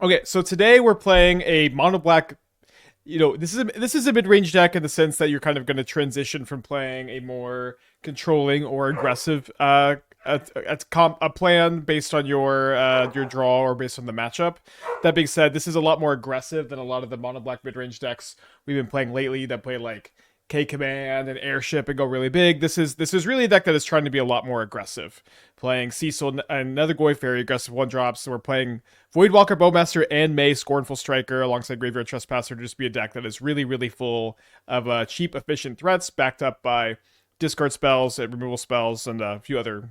Okay, so today we're playing a mono black. This is a mid range deck in the sense that you're kind of going to transition from playing a more controlling or aggressive a plan based on your draw or based on the matchup. That being said, this is a lot more aggressive than a lot of the mono black mid range decks we've been playing lately that play like K Command and Airship and go really big. This is really a deck that is trying to be a lot more aggressive, playing Cecil and Nethergoyf very aggressive one drops. So we're playing Voidwalker, Bowmaster, and May Scornful Striker alongside Graveyard Trespasser to just be a deck that is really, really full of cheap, efficient threats backed up by discard spells and removal spells and a few other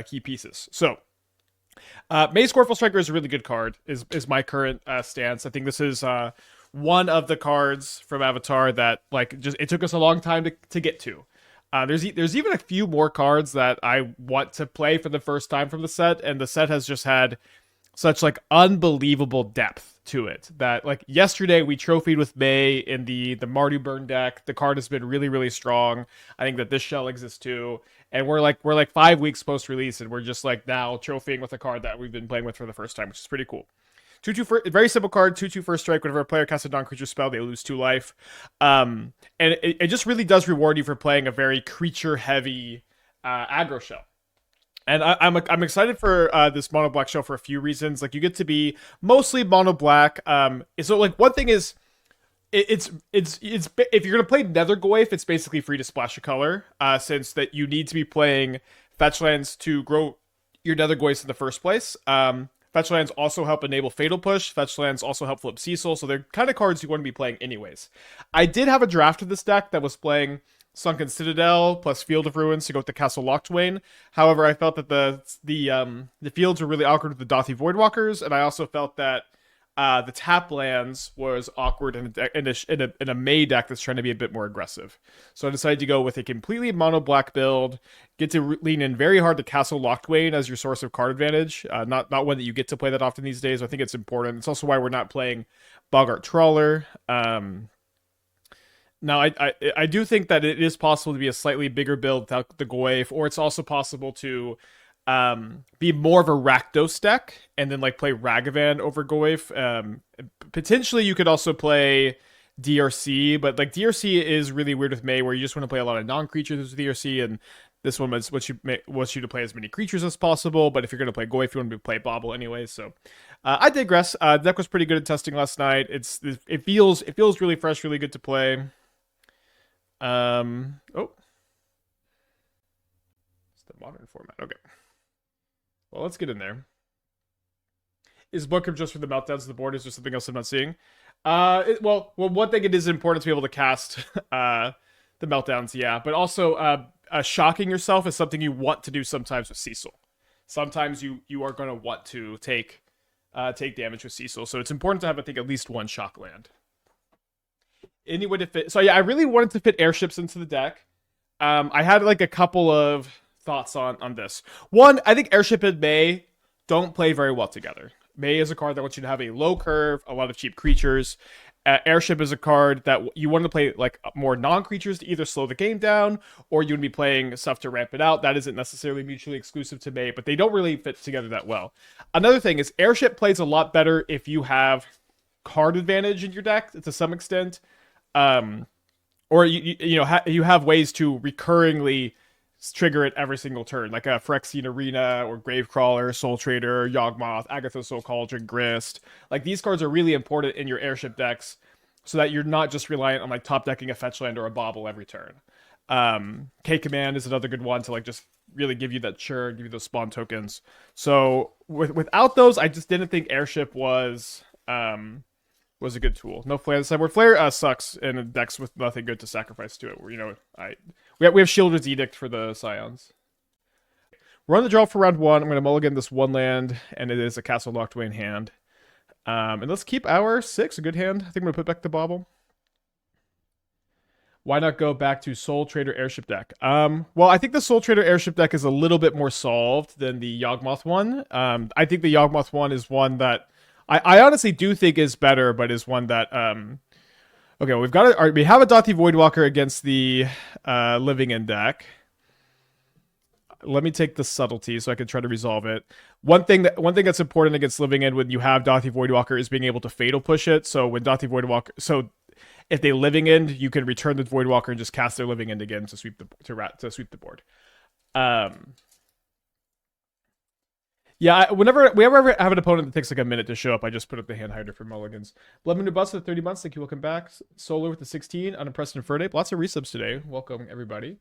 key pieces. So May Scornful Striker is a really good card. Is my current stance. I think this is one of the cards from Avatar that like just it took us a long time to get to. There's even a few more cards that I want to play for the first time from the set, and the set has just had such like unbelievable depth to it that like yesterday we trophied with May in the Mardu Burn deck. The card has been really, really strong. I think that this shell exists too. And we're like 5 weeks post release and we're just like now trophying with a card that we've been playing with for the first time, which is pretty cool. 2/2 very simple card, 2/2 first strike. Whenever a player casts a non-creature spell, they lose 2 life. And it just really does reward you for playing a very creature-heavy aggro shell. And I'm excited for this mono black shell for a few reasons. Like you get to be mostly mono black. So like one thing is, it's if you're gonna play Nethergoyf, it's basically free to splash a color. Since that you need to be playing fetch lands to grow your Nethergoyfs in the first place. Fetch lands also help enable Fatal Push. Fetch lands also help flip Cecil, so they're kind of cards you want to be playing anyways. I did have a draft of this deck that was playing Sunken Citadel plus Field of Ruins to go with the Castle Locthwain. However, I felt that the fields were really awkward with the Dauthi Voidwalkers, and I also felt that the tap lands was awkward in a May deck that's trying to be a bit more aggressive. So I decided to go with a completely mono black build, get to lean in very hard to Castle Locthwain as your source of card advantage. Not one that you get to play that often these days. I think it's important. It's also why we're not playing Boggart Trawler. Now, I do think that it is possible to be a slightly bigger build without the Goyf, or it's also possible to be more of a Rakdos deck and then like play Ragavan over Goyf. Potentially, you could also play DRC, but like DRC is really weird with May, where you just want to play a lot of non-creatures with DRC, and this one wants you to play as many creatures as possible. But if you're going to play Goyf, you want to play Bauble anyway. So I digress. The deck was pretty good at testing last night. It feels really fresh, really good to play. Oh, it's the modern format. Okay. Well, let's get in there. Is Blood Crypt just for the meltdowns of the board? Is there something else I'm not seeing? Well, one thing it is important to be able to cast the meltdowns, yeah. But also, shocking yourself is something you want to do sometimes with Cecil. Sometimes you are going to want to take damage with Cecil. So it's important to have, I think, at least one shock land. Any way to fit. So yeah, I really wanted to fit airships into the deck. I had like a couple of thoughts on this. One, I think airship and May don't play very well together. May is a card that wants you to have a low curve, a lot of cheap creatures. Airship is a card that you want to play like more non-creatures to either slow the game down, or you would be playing stuff to ramp it out. That isn't necessarily mutually exclusive to May, but they don't really fit together that well. Another thing is airship plays a lot better if you have card advantage in your deck to some extent. Or you have ways to recurringly trigger it every single turn, like a Phyrexian Arena or Gravecrawler, Soul Trader, Yawgmoth, Agatha's Soul Cauldron, Grist. Like these cards are really important in your airship decks, so that you're not just reliant on like top decking a fetch land or a Bauble every turn. K Command is another good one to like just really give you that churn, give you those spawn tokens. So without those, I just didn't think airship was a good tool. No flare this time. Where flare sucks in decks with nothing good to sacrifice to it. We have Sheoldred's Edict for the Scions. We're on the draw for round 1. I'm going to mulligan this one land, and it is a Castle Locthwain hand. And let's keep our 6, a good hand. I think I'm going to put back the Bauble. Why not go back to Soul Trader Airship deck? Well, I think the Soul Trader Airship deck is a little bit more solved than the Yawgmoth one. I think the Yawgmoth one is one that I honestly do think is better, but is one that okay, we have a Dauthi Voidwalker against the Living In deck. let me take the subtlety so I can try to resolve it. One thing that's important against living end when you have Dauthi Voidwalker is being able to fatal push it. So when Dauthi Voidwalker, so if they living end, you can return the Voidwalker and just cast their living end again to sweep the board. Yeah, whenever we ever have an opponent that takes like a minute to show up, I just put up the hand hider for mulligans. Bloodmoon Bust with 30 months. Thank you. Welcome back. Solar with the 16. Unimpressed and Infernape. Lots of resubs today. Welcome everybody.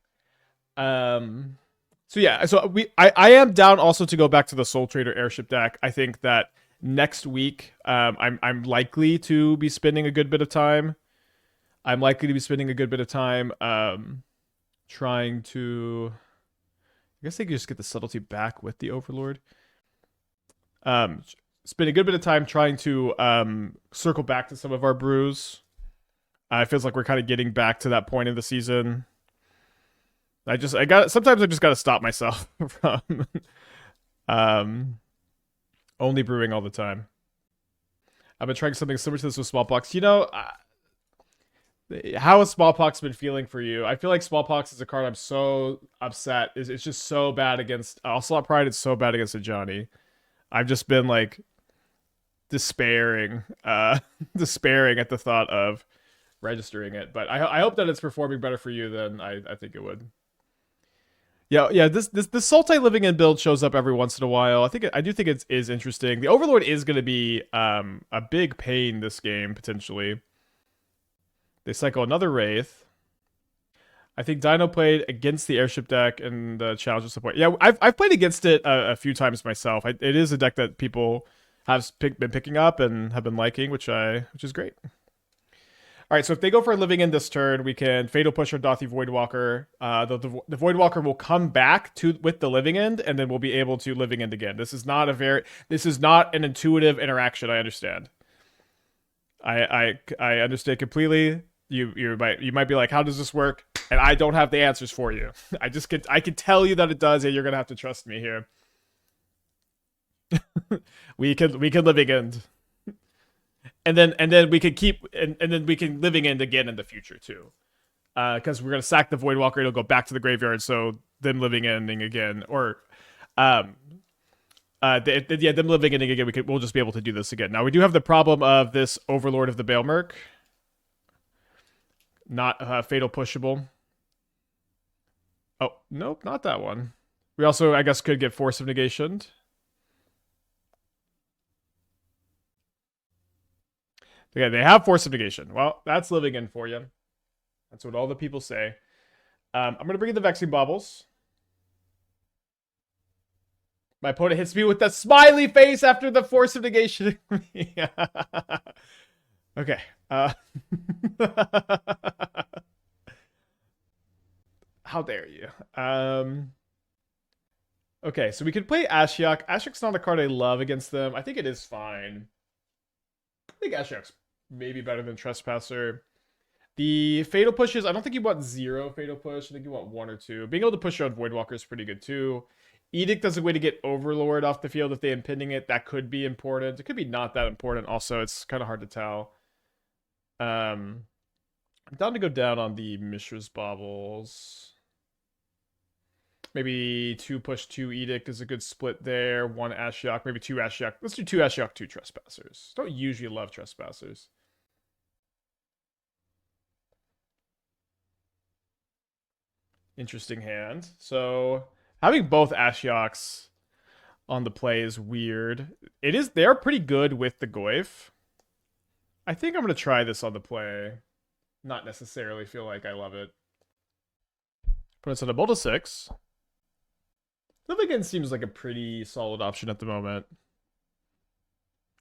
So yeah, so I am down also to go back to the Soul Trader Airship deck. I think that next week, I'm likely to be spending a good bit of time. Trying to. I guess they could just get the subtlety back with the Overlord. Spend a good bit of time trying to circle back to some of our brews. It feels like we're kind of getting back to that point of the season. Sometimes I just got to stop myself from only brewing all the time. I've been trying something similar to this with Smallpox. You know, how has Smallpox been feeling for you? I feel like Smallpox is a card I'm so upset. It's just so bad against Ocelot Pride. It's so bad against a Johnny. I've just been like despairing at the thought of registering it. But I hope that it's performing better for you than I think it would. Yeah. This Sultai living in build shows up every once in a while. I do think it is interesting. The Overlord is going to be a big pain this game potentially. They cycle another Wraith. I think Dino played against the Airship deck and the Challenger support. Yeah, I've played against it a few times myself. It is a deck that people have been picking up and have been liking, which is great. All right, so if they go for a living in this turn, we can Fatal Push our Dauthi Voidwalker. The Voidwalker will come back with the living end, and then we'll be able to living end again. This is not an intuitive interaction. I understand. I understand completely. You might be like, how does this work? And I don't have the answers for you. I can tell you that it does, and you're gonna have to trust me here. we can living end, and then we can keep and then we can living end again in the future too, because we're gonna sack the Voidwalker. It'll go back to the graveyard. So them living ending again, or them living ending again. We'll just be able to do this again. Now we do have the problem of this Overlord of the Balemerc. Not fatal pushable. Oh, nope, not that one. We also, I guess, could get Force of Negation. Yeah, they have Force of Negation. Well, that's living in for you. That's what all the people say. I'm going to bring in the Vexing Baubles. My opponent hits me with the smiley face after the Force of Negation. Okay. How dare you? Okay, so we could play Ashiok. Ashiok's not a card I love against them. I think it is fine. I think Ashiok's maybe better than Trespasser. The Fatal Pushes, I don't think you want 0 Fatal Push. I think you want 1 or 2. Being able to push around Voidwalker is pretty good too. Edict as a way to get Overlord off the field if they impending it. That could be important. It could be not that important also. It's kind of hard to tell. I'm down to go down on the Mishra's Baubles. Maybe 2 push 2 Edict is a good split there. 1 Ashiok, maybe 2 Ashiok. Let's do 2 Ashiok, 2 Trespassers. Don't usually love Trespassers. Interesting hand. So having both Ashioks on the play is weird. They're pretty good with the Goyf. I think I'm going to try this on the play. Not necessarily feel like I love it. Put us on a bolt of 6. Live Again seems like a pretty solid option at the moment.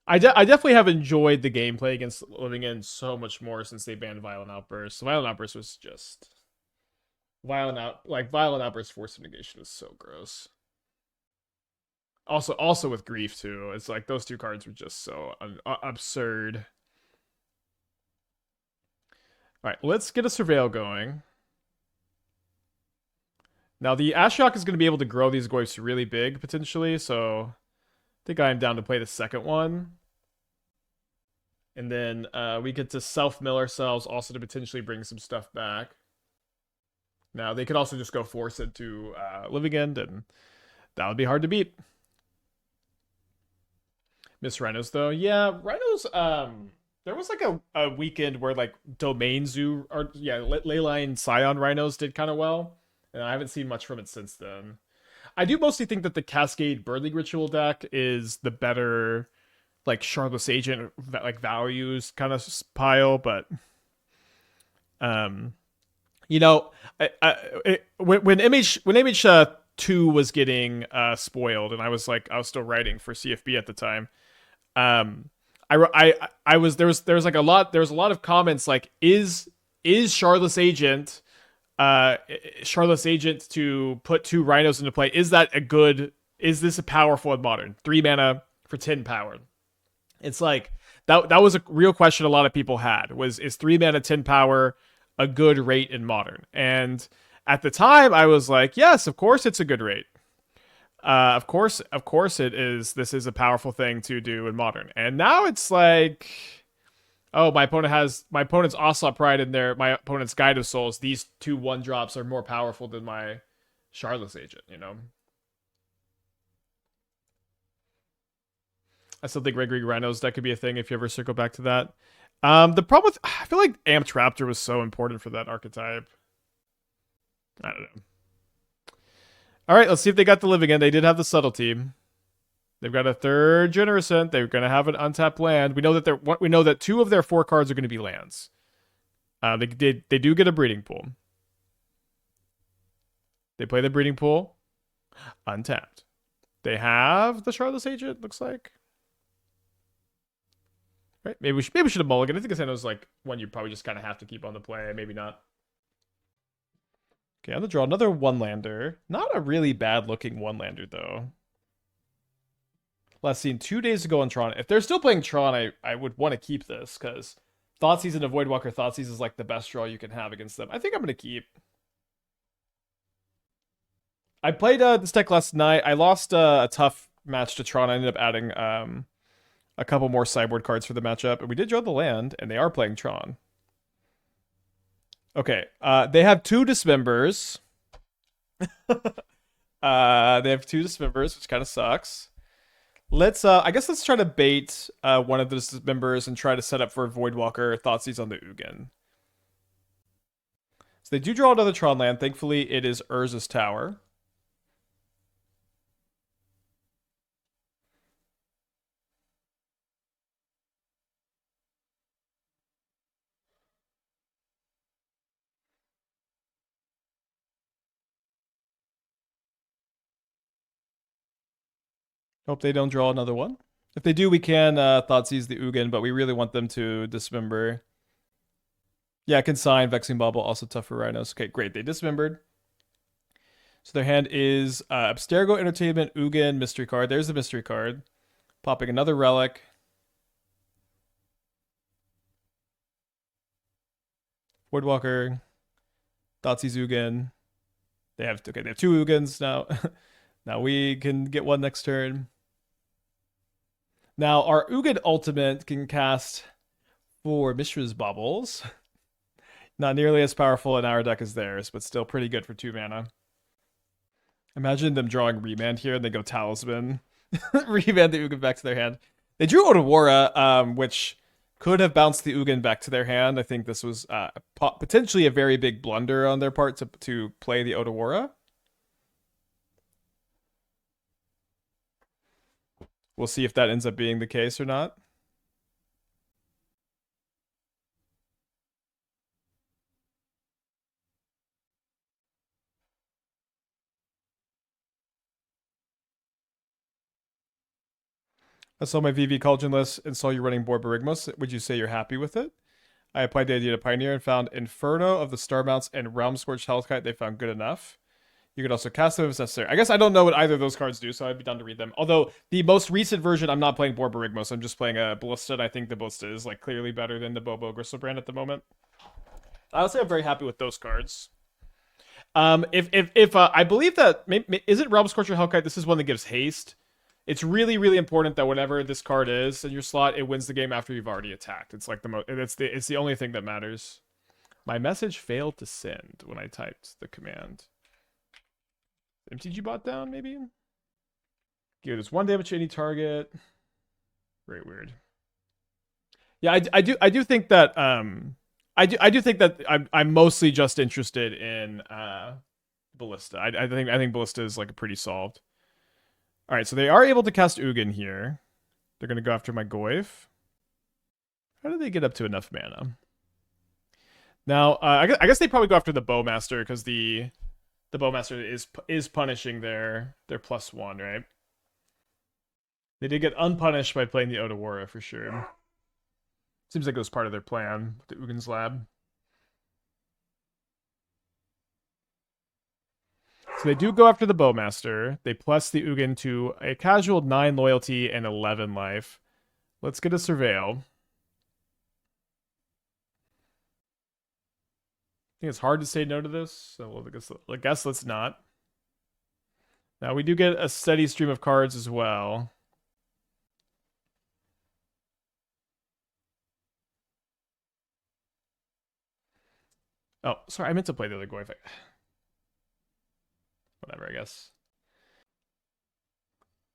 I definitely have enjoyed the gameplay against Living In so much more since they banned Violent Outburst. Violent Outburst was just... Violent Outburst Force of Negation was so gross. Also with Grief too. It's like those 2 cards were just so absurd. Alright, let's get a Surveil going. Now, the Ashiok is going to be able to grow these Goyfs really big, potentially, so I think I am down to play the second one. And then we get to self-mill ourselves, also to potentially bring some stuff back. Now they could also just go force it to Living End, and that would be hard to beat. Miss Rhinos though, yeah, Rhinos. There was like a weekend where like Domain Zoo or Leyline Scion Rhinos did kind of well, and I haven't seen much from it since then. I do mostly think that the Cascade Burning Ritual deck is the better like Shardless Agent like values kind of pile, but you know, when MH2 was getting spoiled, and I was still writing for CFB at the time. I was there was like a lot of comments like is Shardless Agent to put 2 Rhinos into play, is this a powerful in Modern? 3 mana for 10 power. It's like that was a real question a lot of people had, is 3 mana 10 power a good rate in Modern? And at the time I was like, yes, of course it's a good rate. Of course it is. This is a powerful thing to do in Modern. And now it's like, oh, my opponent's Ocelot Pride and my opponent's Guide of Souls. These 2 1-drops are more powerful than my Shardless Agent, you know? I still think Gregory Rhinos deck could be a thing if you ever circle back to that. The problem with, I feel like Amped Raptor was so important for that archetype. I don't know. All right, let's see if they got the Living End. They did have the Subtlety. They've got a 3rd Genericent. They're going to have an untapped land. We know that 2 of their 4 cards are going to be lands. They do get a Breeding Pool. They play the Breeding Pool. Untapped. They have the Shardless Agent, looks like. Right? Maybe we should have mulliganed. I think Asceno's like one you probably just kind of have to keep on the play. Maybe not. Okay, on the draw, another 1-lander. Not a really bad-looking 1-lander, though. Last seen 2 days ago on Tron. If they're still playing Tron, I would want to keep this, because Thoughtseize and a Voidwalker Thoughtseize is like the best draw you can have against them. I think I'm going to keep. I played this deck last night. I lost a tough match to Tron. I ended up adding a couple more sideboard cards for the matchup, and we did draw the land, and they are playing Tron. Okay, they have 2 Dismembers. They have 2 Dismembers, which kind of sucks. I guess let's try to bait one of the Dismembers and try to set up for Voidwalker Thoughtseize on the Ugin. So they do draw another Tron land. Thankfully, it is Urza's Tower. Hope they don't draw another one. If they do, we can Thoughtseize the Ugin, but we really want them to Dismember. Yeah, Consign, Vexing Bauble, also tough for Rhinos. Okay, great. They Dismembered. So their hand is Abstergo, Entertainment, Ugin, Mystery card. There's the Mystery card. Popping another Relic. Voidwalker. Thoughtseize Ugin. They have 2 Ugins now. Now we can get one next turn. Now, our Ugin Ultimate can cast 4 Mishra's Baubles. Not nearly as powerful in our deck as theirs, but still pretty good for 2 mana. Imagine them drawing Remand here, and they go Talisman. Remand the Ugin back to their hand. They drew Otawara, which could have bounced the Ugin back to their hand. I think this was potentially a very big blunder on their part to play the Otawara. We'll see if that ends up being the case or not. I saw my VV Cauldron list and saw you running Borborygmos. Would you say you're happy with it? I applied the idea to Pioneer and found Inferno of the Star Mounts and Realm Scorched Hellkite they found good enough. You could also cast them if necessary. I guess I don't know what either of those cards do, so I'd be down to read them. Although, the most recent version, I'm not playing Borborygmos. I'm just playing a Ballista, and I think the Ballista is like clearly better than the Bobo Gristlebrand at the moment. I would say I'm very happy with those cards. If I believe that, is it Realm Scorcher Hellkite? This is one that gives haste. It's really, really important that whenever this card is in your slot, it wins the game after you've already attacked. It's like it's the only thing that matters. My message failed to send when I typed the command. MTG bot down, maybe? Give this 1 damage to any target. Very weird. Yeah, I do think that I do think that I'm mostly just interested in Ballista. I think Ballista is like pretty solved. All right, so they are able to cast Ugin here. They're gonna go after my Goyf. How do they get up to enough mana? Now, I guess they probably go after the Bowmaster because the Bowmaster is punishing their +1, right? They did get unpunished by playing the Otawara for sure. Seems like it was part of their plan with the Ugin's Lab. So they do go after the Bowmaster. They plus the Ugin to a casual 9 loyalty and 11 life. Let's get a Surveil. I think it's hard to say no to this, so I guess let's not. Now we do get a steady stream of cards as well. Oh, sorry, I meant to play the other Goyf. Whatever, I guess.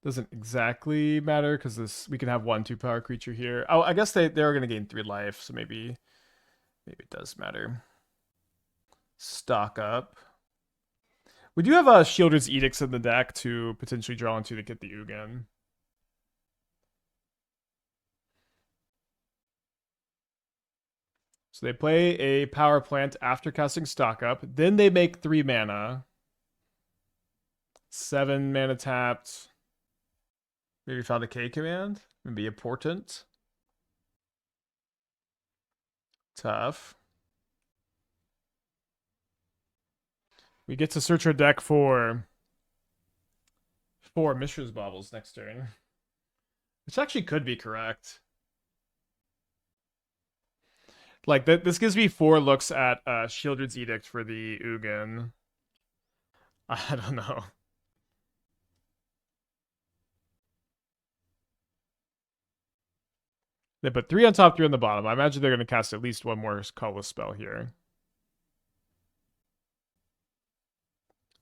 Doesn't exactly matter because we can have 1/2 power creature here. Oh, I guess they're gonna gain 3 life, so maybe it does matter. Stock up. We do have a Sheoldred's Edicts in the deck to potentially draw into to get the Ugin. So they play a power plant after casting Stock Up. Then they make 3 mana. 7 mana tapped. Maybe found a K command. Maybe a portent. Tough. We get to search our deck for 4 Mishra's Baubles next turn. Which actually could be correct. Like, this gives me 4 looks at Sheoldred's Edict for the Ugin. I don't know. They put 3 on top, 3 on the bottom. I imagine they're going to cast at least 1 more colorless spell here.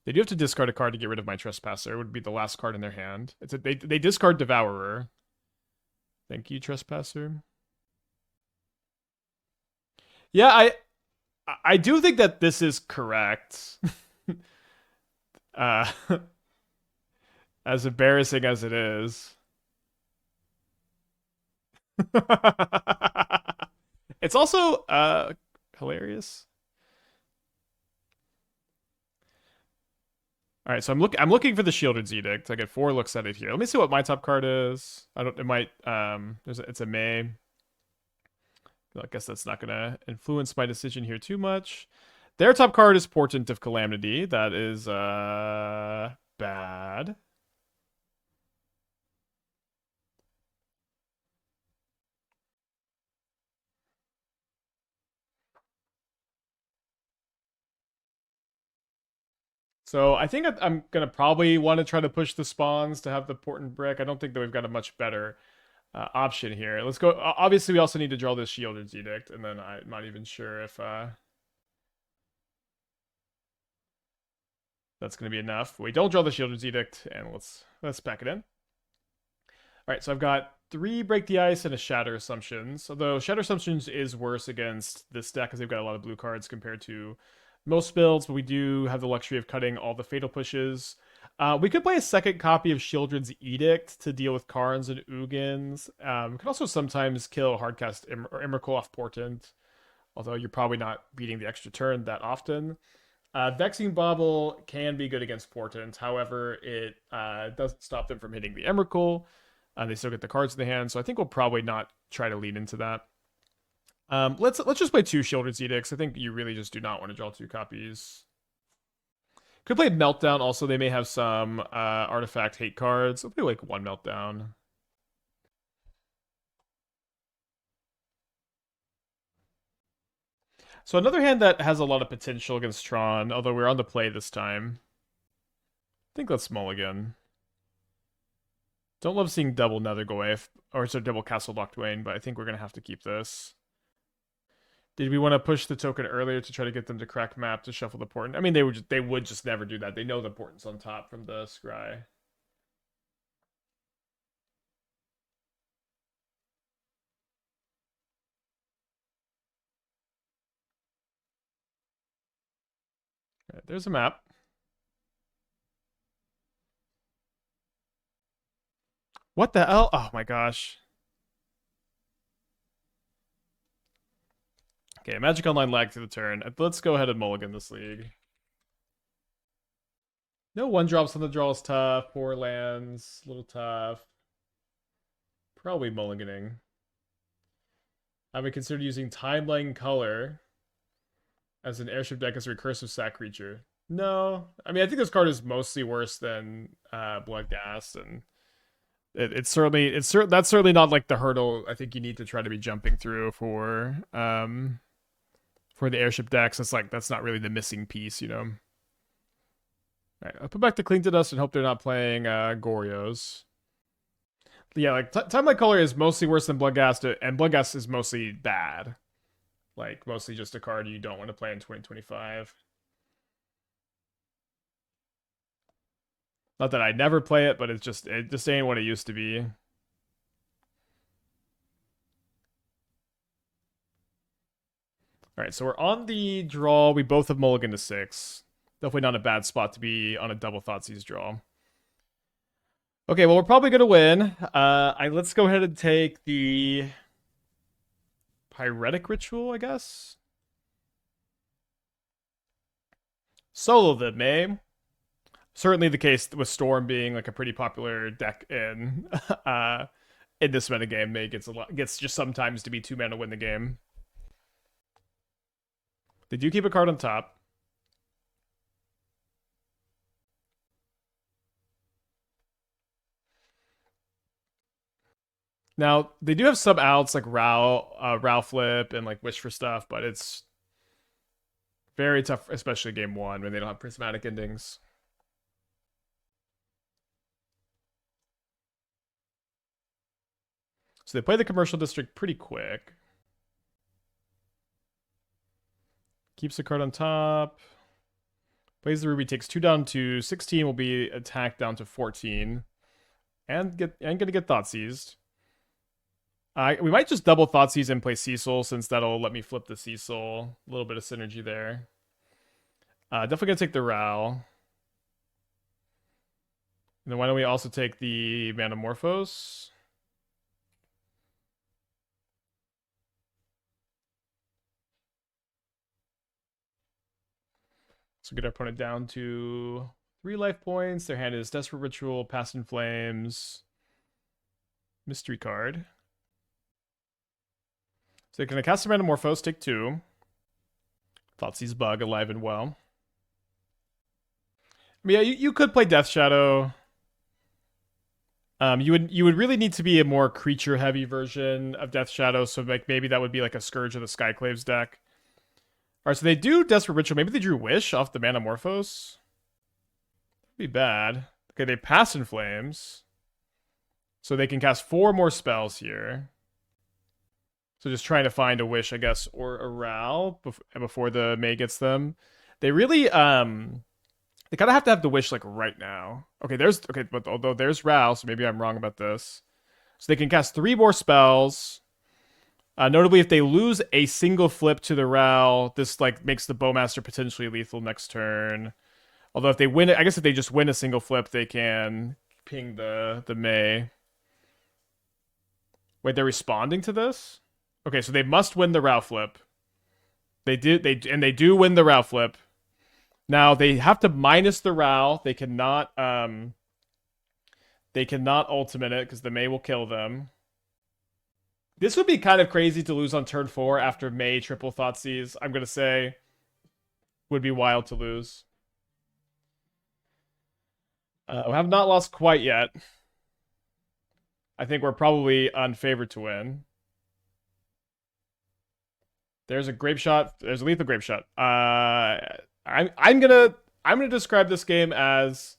They do have to discard a card to get rid of my Trespasser. It would be the last card in their hand. They discard Devourer. Thank you, Trespasser. Yeah, I do think that this is correct. As embarrassing as it is. It's also hilarious. All right, so I'm looking for the Sheoldred's Edict. I get 4 looks at it here. Let me see what my top card is. It might it's a May. I guess that's not gonna influence my decision here too much. Their top card is Portent of Calamity. That is bad. So I think I'm gonna probably want to try to push the spawns to have the Portent Brick. I don't think that we've got a much better option here. Let's go. Obviously, we also need to draw this Sheoldred's Edict, and then I'm not even sure if that's going to be enough. We don't draw the Sheoldred's Edict, and let's pack it in. All right, so I've got 3 Break the Ice and a Shatter Assumptions. Although Shatter Assumptions is worse against this deck because they've got a lot of blue cards compared to most builds, but we do have the luxury of cutting all the Fatal Pushes. We could play a second copy of Sheoldred's Edict to deal with Karns and Ugins. We could also sometimes kill Hardcast or Emrakul off Portent, although you're probably not beating the extra turn that often. Vexing Bauble can be good against Portent. However, it doesn't stop them from hitting the Emrakul. They still get the cards in the hand, so I think we'll probably not try to lean into that. Let's just play 2 Sheoldred's Edicts. I think you really just do not want to draw 2 copies. Could play Meltdown. Also, they may have some artifact hate cards. I'll play like 1 Meltdown. So another hand that has a lot of potential against Tron, although we're on the play this time. I think let's mulligan. Don't love seeing double Nethergoyf, or sorry, double Castle Locthwain, but I think we're going to have to keep this. Did we want to push the token earlier to try to get them to crack map to shuffle the portent? I mean, they would just never do that. They know the portent's on top from the scry. Right, there's a map. What the hell? Oh my gosh. Okay, Magic Online lag through the turn. Let's go ahead and mulligan this league. No one drops on the draw is tough. Poor lands, a little tough. Probably mulliganing. Have we considered using Timeline Color as an airship deck as a recursive sack creature? No. I mean, I think this card is mostly worse than Bloodghast, and that's certainly not like the hurdle I think you need to try to be jumping through for the airship decks. It's like that's not really the missing piece, you know. All right, I'll put back the Cling to Dust and hope they're not playing Gorios. Yeah, like Timeline Color is mostly worse than Bloodghast, and Bloodghast is mostly bad. Like mostly just a card you don't want to play in 2025. Not that I never play it, but it just ain't what it used to be. All right, so we're on the draw. We both have mulligan to 6. Definitely not a bad spot to be on a double Thoughtseize draw. Okay, well, we're probably going to win. Let's go ahead and take the Pyretic Ritual, I guess. Solo the May. Certainly the case with Storm being like a pretty popular deck in this metagame. May gets just sometimes to be 2 mana to win the game. They do keep a card on top. Now, they do have some outs like Row Flip and like Wish for stuff, but it's very tough, especially game 1 when they don't have prismatic endings. So they play the Commercial District pretty quick. Keeps the card on top. Plays the Ruby, takes 2 down to 16, will be attacked down to 14. And gonna get Thoughtseized. We might just double Thoughtseize and play Cecil, since that'll let me flip the Cecil. A little bit of synergy there. Definitely gonna take the Ral. And then why don't we also take the Manamorphose? So get our opponent down to 3 life points. Their hand is Desperate Ritual, Past in Flames, Mystery card. So they're going to cast a Metamorphose, take 2. Thoughtseize Bug, alive and well. I mean, yeah, you could play Death Shadow. You would really need to be a more creature-heavy version of Death Shadow, so like maybe that would be like a Scourge of the Skyclaves deck. Alright, so they do Desperate Ritual. Maybe they drew Wish off the Manamorphose. That'd be bad. Okay, they Pass in Flames. So they can cast 4 more spells here. So just trying to find a Wish, I guess, or a Ral before the May gets them. They really, they kind of have to have the Wish, like, right now. Okay, but although there's Ral, so maybe I'm wrong about this. So they can cast 3 more spells. Notably, if they lose a single flip to the Ral, this, like, makes the Bowmaster potentially lethal next turn. Although if they win it, I guess if they just win a single flip, they can ping the May. Wait, they're responding to this? Okay, so they must win the Ral flip. They do win the Ral flip. Now they have to minus the Ral. They cannot ultimate it because the May will kill them. This would be kind of crazy to lose on turn 4 after May triple Thoughtseize. I'm gonna say would be wild to lose. We have not lost quite yet. I think we're probably unfavored to win. There's a Grape Shot. There's a lethal Grape Shot. I'm gonna describe this game as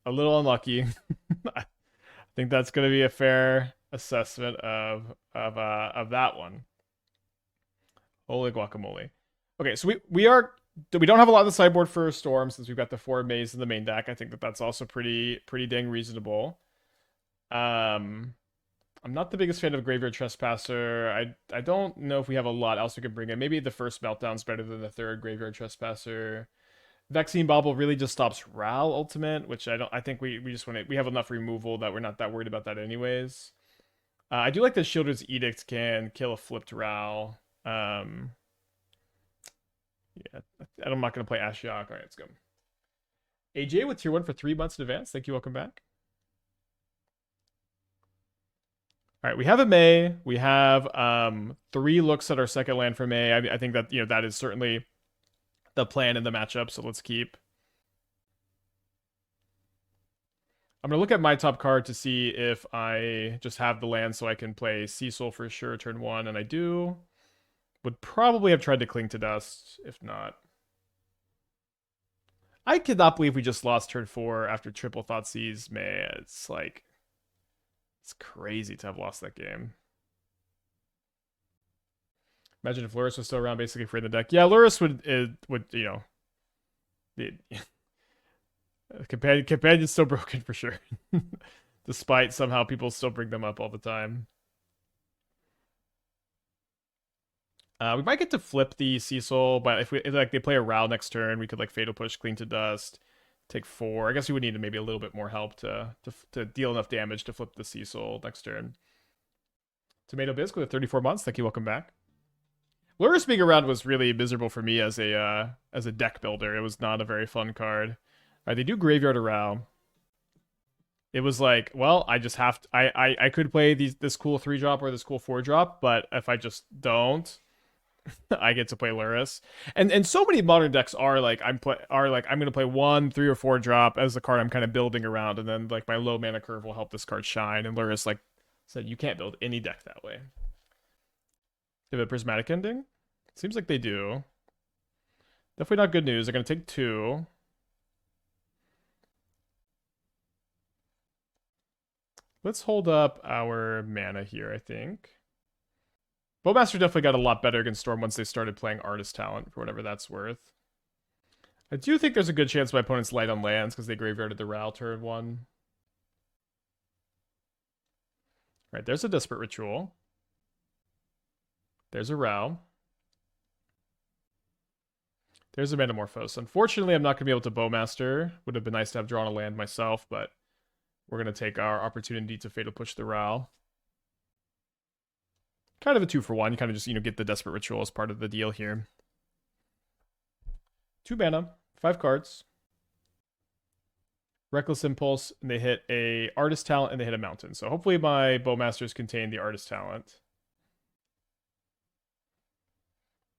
a little unlucky. I think that's gonna be a fair assessment of that one. Holy guacamole. Okay, so we don't have a lot of the sideboard for Storm since we've got the 4 Maze in the main deck. I think that that's also pretty dang reasonable. I'm not the biggest fan of Graveyard Trespasser. I don't know if we have a lot else we could bring in. Maybe the first Meltdown's better than the third Graveyard Trespasser. Vexing Bauble really just stops Ral Ultimate, which I think we just want to, we have enough removal that we're not that worried about that anyways. I do like that Sheoldred's Edict can kill a flipped Ral. Yeah, I'm not going to play Ashiok. All right, let's go. AJ with tier 1 for 3 months in advance. Thank you. Welcome back. All right, we have a May. We have 3 looks at our second land for May. I think that, that is certainly the plan in the matchup, so let's keep. I'm going to look at my top card to see if I just have the land so I can play Cecil for sure turn 1, and I do. Would probably have tried to Cling to Dust, if not. I cannot believe we just lost turn 4 after triple Thoughtseize May. It's like... It's crazy to have lost that game. Imagine if Lurrus was still around, basically free in the deck. Yeah, Lurrus would Companion's still broken for sure. Despite somehow people still bring them up all the time. We might get to flip the Cecil, but if they play a Ral next turn, we could like Fatal Push, Clean to Dust. Take 4. I guess we would need maybe a little bit more help to deal enough damage to flip the Cecil next turn. Tomato Bisque with 34 months. Thank you. Welcome back. Lurrus being around was really miserable for me as a deck builder. It was not a very fun card. All right, they do Graveyard around. It was like, well, I just have to. I could play this cool 3-drop or this cool 4-drop, but if I just don't, I get to play Lurrus, and so many modern decks are like I'm gonna play 1, 3, or 4 drop as the card I'm kind of building around, and then like my low mana curve will help this card shine. And Lurrus like said, you can't build any deck that way. They have a prismatic ending. Seems like they do. Definitely not good news. They're gonna take 2. Let's hold up our mana here. I think. Bowmaster definitely got a lot better against Storm once they started playing Artist Talent, for whatever that's worth. I do think there's a good chance my opponent's light on lands because they graveyarded the Ral turn 1. Right, there's a Desperate Ritual. There's a Ral. There's a Metamorphose. Unfortunately, I'm not going to be able to Bowmaster. Would have been nice to have drawn a land myself, but we're going to take our opportunity to Fatal Push the Ral. Kind of a 2-for-1. You kind of just, get the Desperate Ritual as part of the deal here. 2 mana, 5 cards. Reckless Impulse, and they hit a Artist Talent, and they hit a Mountain. So hopefully my Bowmasters contain the Artist Talent.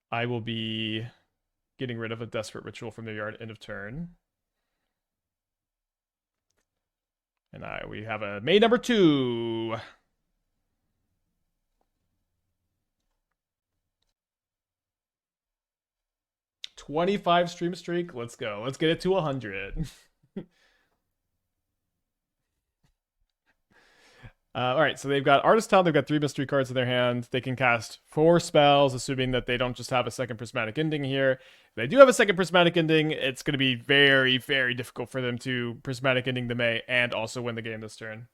I will be getting rid of a Desperate Ritual from their yard end of turn. And we have a May number 2. 25 stream streak. Let's go. Let's get it to 100. All right, so they've got Artist Talent. They've got 3 mystery cards in their hand. They can cast 4 spells, assuming that they don't just have a second prismatic ending here. If they do have a second prismatic ending, it's going to be very, very difficult for them to prismatic ending the May and also win the game this turn.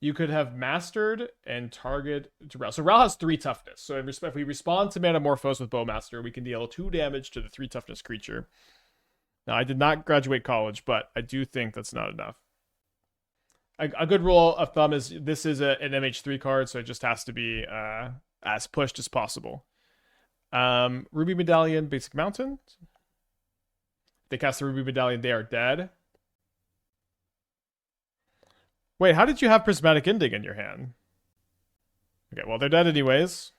You could have Mastered and target to Ral. So Ral has 3 toughness. So if we respond to Metamorphose with Bowmaster, we can deal 2 damage to the 3 toughness creature. Now, I did not graduate college, but I do think that's not enough. A good rule of thumb is this is an MH3 card, so it just has to be as pushed as possible. Ruby Medallion, Basic Mountain. If they cast the Ruby Medallion, they are dead. Wait, how did you have Prismatic Ending in your hand? Okay, well, they're dead anyways.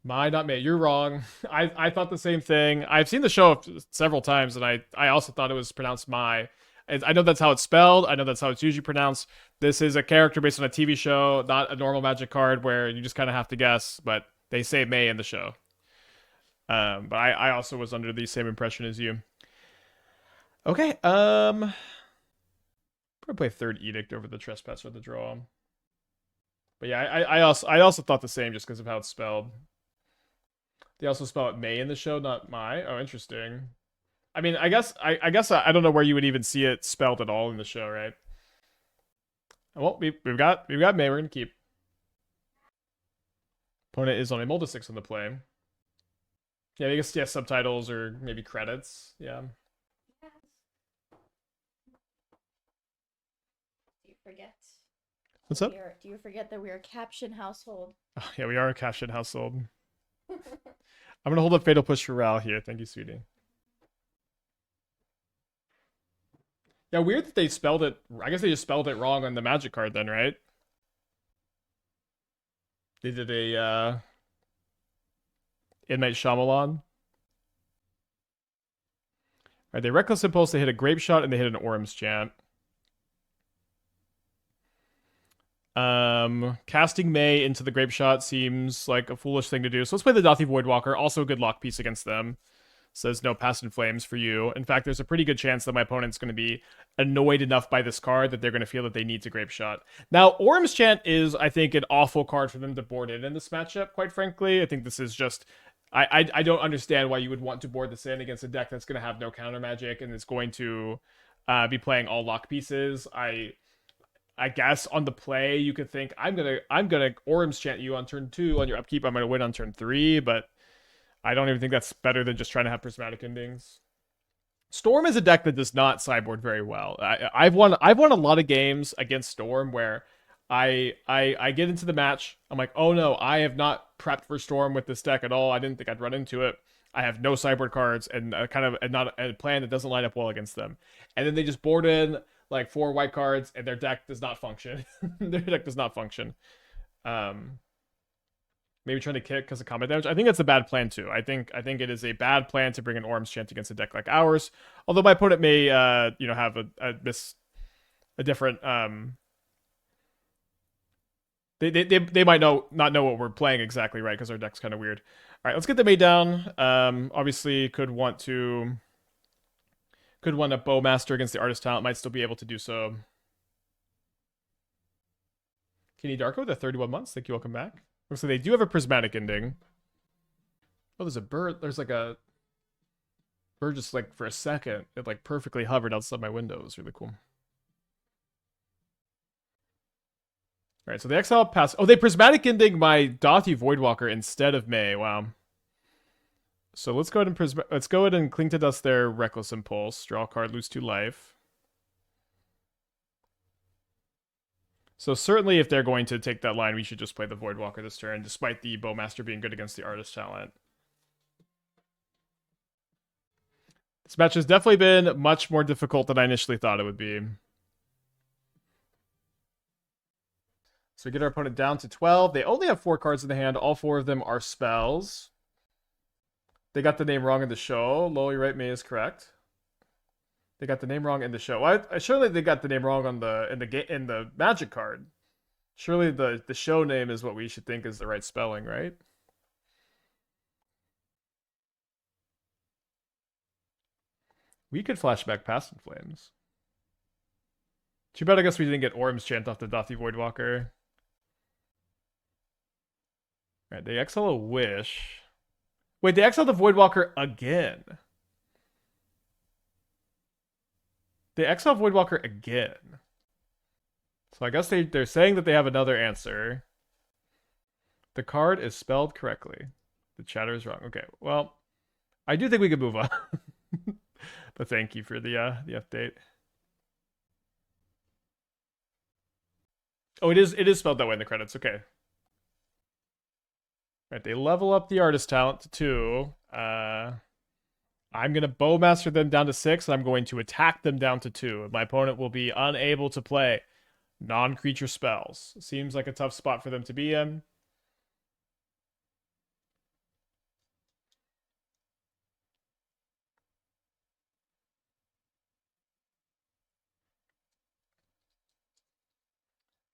Not me. You're wrong. I thought the same thing. I've seen the show several times, and I also thought it was pronounced my. I know that's how it's spelled. I know that's how it's usually pronounced. This is a character based on a TV show, not a normal Magic card where you just kind of have to guess, but they say May in the show. But I also was under the same impression as you. Okay, probably play third Edict over the Trespasser or the draw. But yeah, I also thought the same just because of how it's spelled. They also spell it May in the show, not my. Oh, interesting. I mean, I don't know where you would even see it spelled at all in the show, right? Well, we've got May. We're gonna keep. Opponent is on a Multisix on the play. Yeah, I guess subtitles or maybe credits. Yeah. Do you forget? What's up? Do you forget that we are a caption household? Oh, yeah, we are a caption household. I'm gonna hold up Fatal Push for Ral here. Thank you, sweetie. Yeah, weird that they spelled it. I guess they just spelled it wrong on the Magic card then, right? They did a M. Night Shyamalan. Alright, they Reckless Impulse, they hit a Grape Shot, and they hit an Orm's Chant. Casting May into the Grape Shot seems like a foolish thing to do. So let's play the Dauthi Voidwalker. Also a good lock piece against them. Says no Past in Flames for you. In fact, there's a pretty good chance that my opponent's going to be annoyed enough by this card that they're going to feel that they need to Grape Shot. Now, Orm's Chant is, I think, an awful card for them to board in this matchup, quite frankly. I think this is just... I don't understand why you would want to board this in against a deck that's going to have no counter magic and is going to be playing all lock pieces. I guess on the play you could think I'm gonna Orm's Chant you on turn 2, on your upkeep I'm gonna win on turn 3, but I don't even think that's better than just trying to have prismatic endings. Storm is a deck that does not sideboard very well. I've won a lot of games against Storm where I get into the match, I'm like, oh no, I have not prepped for Storm with this deck at all. I didn't think I'd run into it. I have no sideboard cards and not a plan that doesn't line up well against them. And then they just board in like 4 white cards and their deck does not function. Their deck does not function. Maybe trying to kick because of combat damage. I think that's a bad plan too. I think it is a bad plan to bring an Orm's Chant against a deck like ours. Although my opponent may have a different they might not know what we're playing exactly, right? Because our deck's kind of weird. All right, let's get the May down. Obviously could want a Bowmaster against the Artist Talent. Might still be able to do so. Kenny Darko with the 31 months. Thank you. Welcome back. Looks like they do have a prismatic ending. Oh, there's a bird. There's like a bird just like for a second. It like perfectly hovered outside my window. It was really cool. All right, so the exile pass. Oh, they prismatic ending my Dauthi Voidwalker instead of May. Wow. So let's go ahead and cling to dust their Reckless Impulse. Draw a card, lose 2 life. So certainly if they're going to take that line, we should just play the Voidwalker this turn, despite the Bowmaster being good against the Artist Talent. This match has definitely been much more difficult than I initially thought it would be. So we get our opponent down to 12. They only have 4 cards in the hand. All 4 of them are spells. They got the name wrong in the show. Lol, you're right, May is correct. They got the name wrong in the show. Surely they got the name wrong on in the Magic card. Surely the show name is what we should think is the right spelling, right? We could flashback Past in Flames. Too bad I guess we didn't get Orm's Chant off the Dauthi Voidwalker. Alright, they exile a Wish. Wait, they exile the Voidwalker again. They exile Voidwalker again. So I guess they're saying that they have another answer. The card is spelled correctly. The chatter is wrong. Okay, well, I do think we could move on. But thank you for the update. Oh, it is spelled that way in the credits. Okay. Right, they level up the Artist Talent to 2. I'm going to Bowmaster them down to 6, and I'm going to attack them down to 2. My opponent will be unable to play non-creature spells. Seems like a tough spot for them to be in.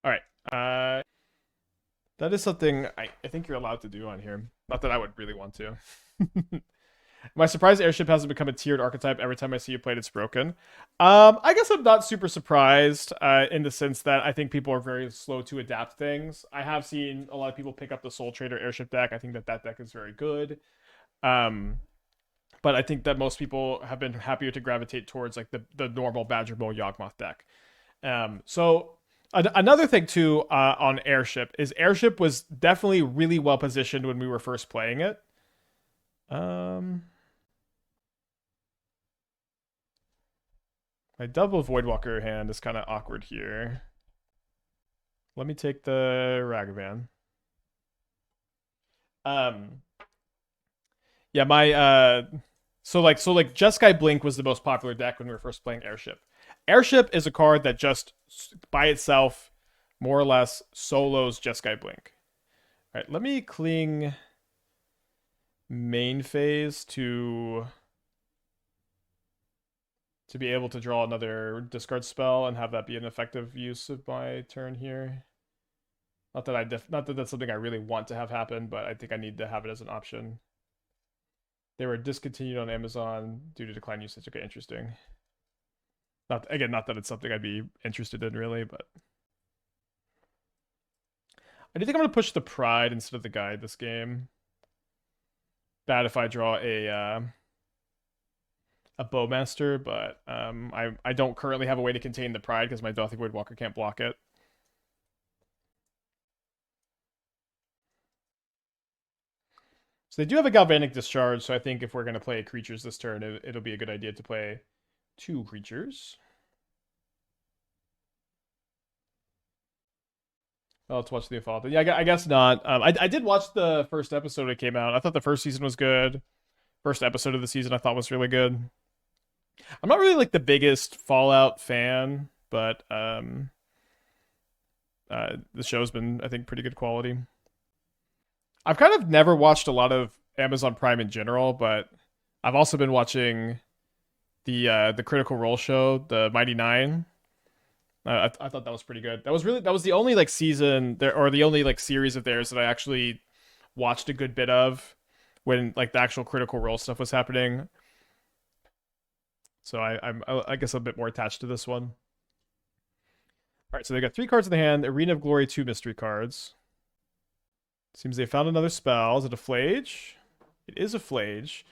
All right. That is something I think you're allowed to do on here. Not that I would really want to. Am I surprised airship hasn't become a tiered archetype? Every time I see you played, it's broken. I guess I'm not super surprised in the sense that I think people are very slow to adapt things. I have seen a lot of people pick up the Soul Trader airship deck. I think that that deck is very good. Um, but I think that most people have been happier to gravitate towards like the normal Badger Bowl Yawgmoth deck. Another thing too on airship is airship was definitely really well positioned when we were first playing it. My double Voidwalker hand is kind of awkward here. Let me take the Ragavan. Yeah, so Jeskai Blink was the most popular deck when we were first playing Airship. Airship is a card that just by itself more or less solos Jeskai Blink. All right, let me cling main phase to be able to draw another discard spell and have that be an effective use of my turn here. Not that that's something I really want to have happen, but I think I need to have it as an option. They were discontinued on Amazon due to decline usage. Okay, interesting. Not that it's something I'd be interested in really, but I do think I'm gonna push the Pride instead of the Guide this game. Bad if I draw a Bowmaster, but I don't currently have a way to contain the Pride because my Dauthi Voidwalker can't block it. So they do have a Galvanic Discharge, so I think if we're going to play creatures this turn, it'll be a good idea to play 2 creatures. Oh, let's watch the Default. Yeah, I guess not. I did watch the first episode that came out. I thought the first season was good. First episode of the season I thought was really good. I'm not really like the biggest Fallout fan, but the show's been, I think, pretty good quality. I've kind of never watched a lot of Amazon Prime in general, but I've also been watching the Critical Role show, the Mighty Nine. I thought that was pretty good. That was the only like season there, or the only like series of theirs that I actually watched a good bit of when like the actual Critical Role stuff was happening. So I guess I'm a bit more attached to this one. All right, so they got 3 cards in the hand. Arena of Glory, 2 mystery cards. Seems they found another spell. Is it a Flage? It is a Flage.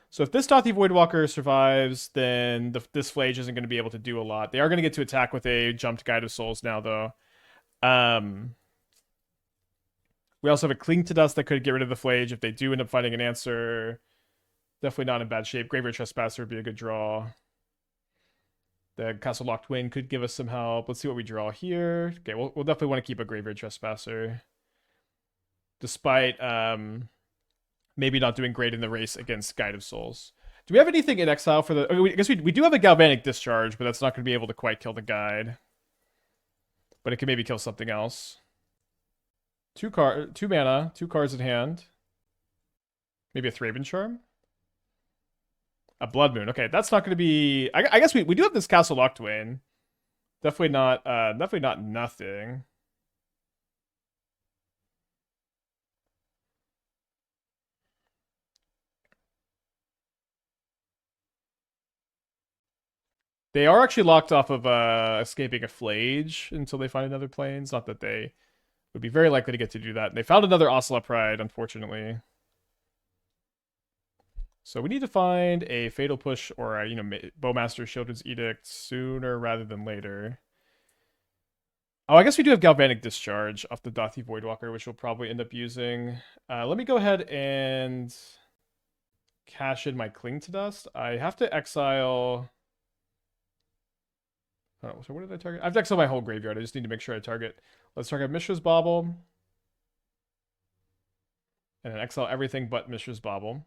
So if this Dauthi Voidwalker survives, then this Flage isn't going to be able to do a lot. They are going to get to attack with a jumped Guide of Souls now, though. We also have a Cling to Dust that could get rid of the Flage if they do end up finding an answer. Definitely not in bad shape. Graveyard Trespasser would be a good draw. The Castle Locthwain could give us some help. Let's see what we draw here. Okay, we'll definitely want to keep a Graveyard Trespasser. Despite maybe not doing great in the race against Guide of Souls. Do we have anything in exile for the... I guess we do have a Galvanic Discharge, but that's not going to be able to quite kill the Guide. But it can maybe kill something else. 2 mana, 2 cards in hand. Maybe a Thraben Charm? A Blood Moon. Okay, that's not going to be... I guess we do have this Castle Locthwain. Definitely not nothing. They are actually locked off of escaping a Flage until they find another Plains. Not that they would be very likely to get to do that. They found another Ocelot Pride, unfortunately. So we need to find a Fatal Push or a, Bowmaster Sheoldred's Edict sooner rather than later. Oh, I guess we do have Galvanic Discharge off the Dauthi Voidwalker, which we'll probably end up using. Let me go ahead and cash in my Cling to Dust. I have to exile... Oh, so what did I target? I have to exile my whole graveyard. I just need to make sure I target. Let's target Mishra's Bauble. And then exile everything but Mishra's Bauble.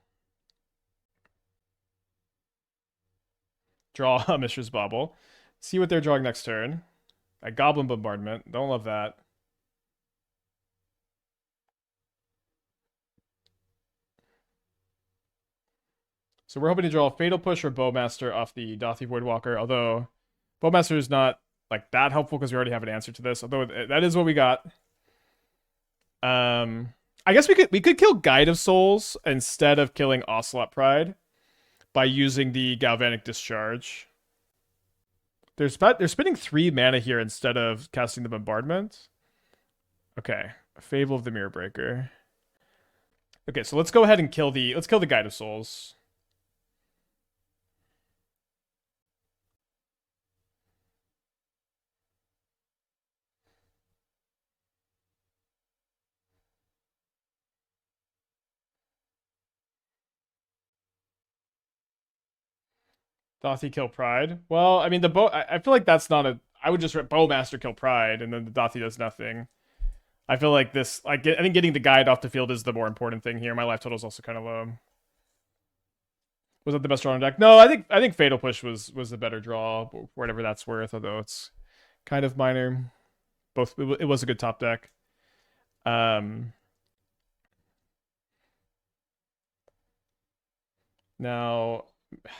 Draw a Mishra's Bauble. See what they're drawing next turn. A Goblin Bombardment. Don't love that. So we're hoping to draw a Fatal Push or Bowmaster off the Dauthi Voidwalker, although Bowmaster is not like that helpful because we already have an answer to this, although that is what we got. I guess we could kill Guide of Souls instead of killing Ocelot Pride. by using the Galvanic Discharge. They're spending 3 mana here instead of casting the Bombardment. Okay, Fable of the Mirror Breaker. Okay, so let's go ahead and kill the Guide of Souls. Dauthi kill Pride. Well, I mean the bow. I feel like that's not a. I would just Bowmaster kill Pride, and then the Dauthi does nothing. I feel like this. I think getting the guide off the field is the more important thing here. My life total is also kind of low. Was that the best draw on deck? No, I think Fatal Push was the better draw, whatever that's worth. Although it's kind of minor. Both it was a good top deck. Now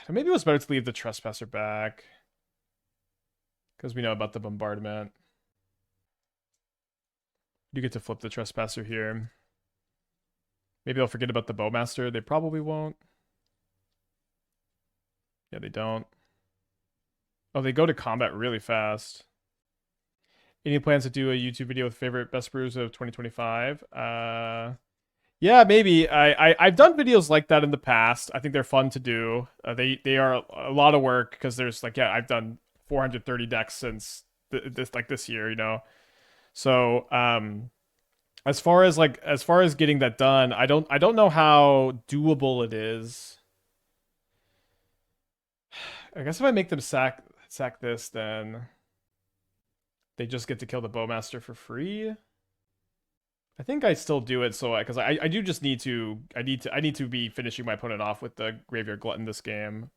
maybe it was better to leave the Trespasser back because we know about the bombardment. You get to flip the Trespasser here. Maybe they'll forget about the Bowmaster. They probably won't. Yeah, they don't. Oh, they go to combat really fast. Any plans to do a YouTube video with favorite best brews of 2025? Yeah, maybe. I've done videos like that in the past. I think they're fun to do. They are a lot of work because there's like, yeah, I've done 430 decks since this year, you know. So as far as getting that done, I don't know how doable it is. I guess if I make them sack this, then they just get to kill the Bowmaster for free. I think I still do it so because I do just need to I need to be finishing my opponent off with the Graveyard Glutton this game.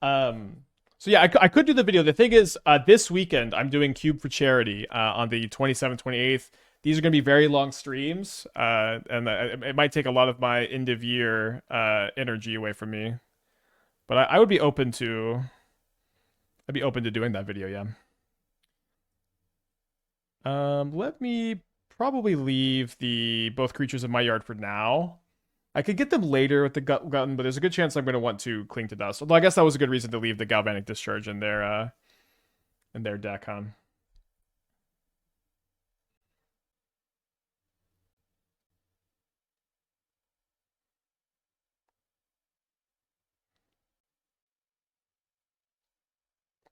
So yeah, I could do the video. The thing is, this weekend I'm doing Cube for Charity on the 27th, 28th. These are going to be very long streams, and it might take a lot of my end of year energy away from me. But I would be open to. I'd be open to doing that video, yeah. Let me probably leave both creatures in my yard for now. I could get them later with the Glutton, but there's a good chance I'm going to want to Cling to Dust. Although I guess that was a good reason to leave the Galvanic Discharge in their deck, huh?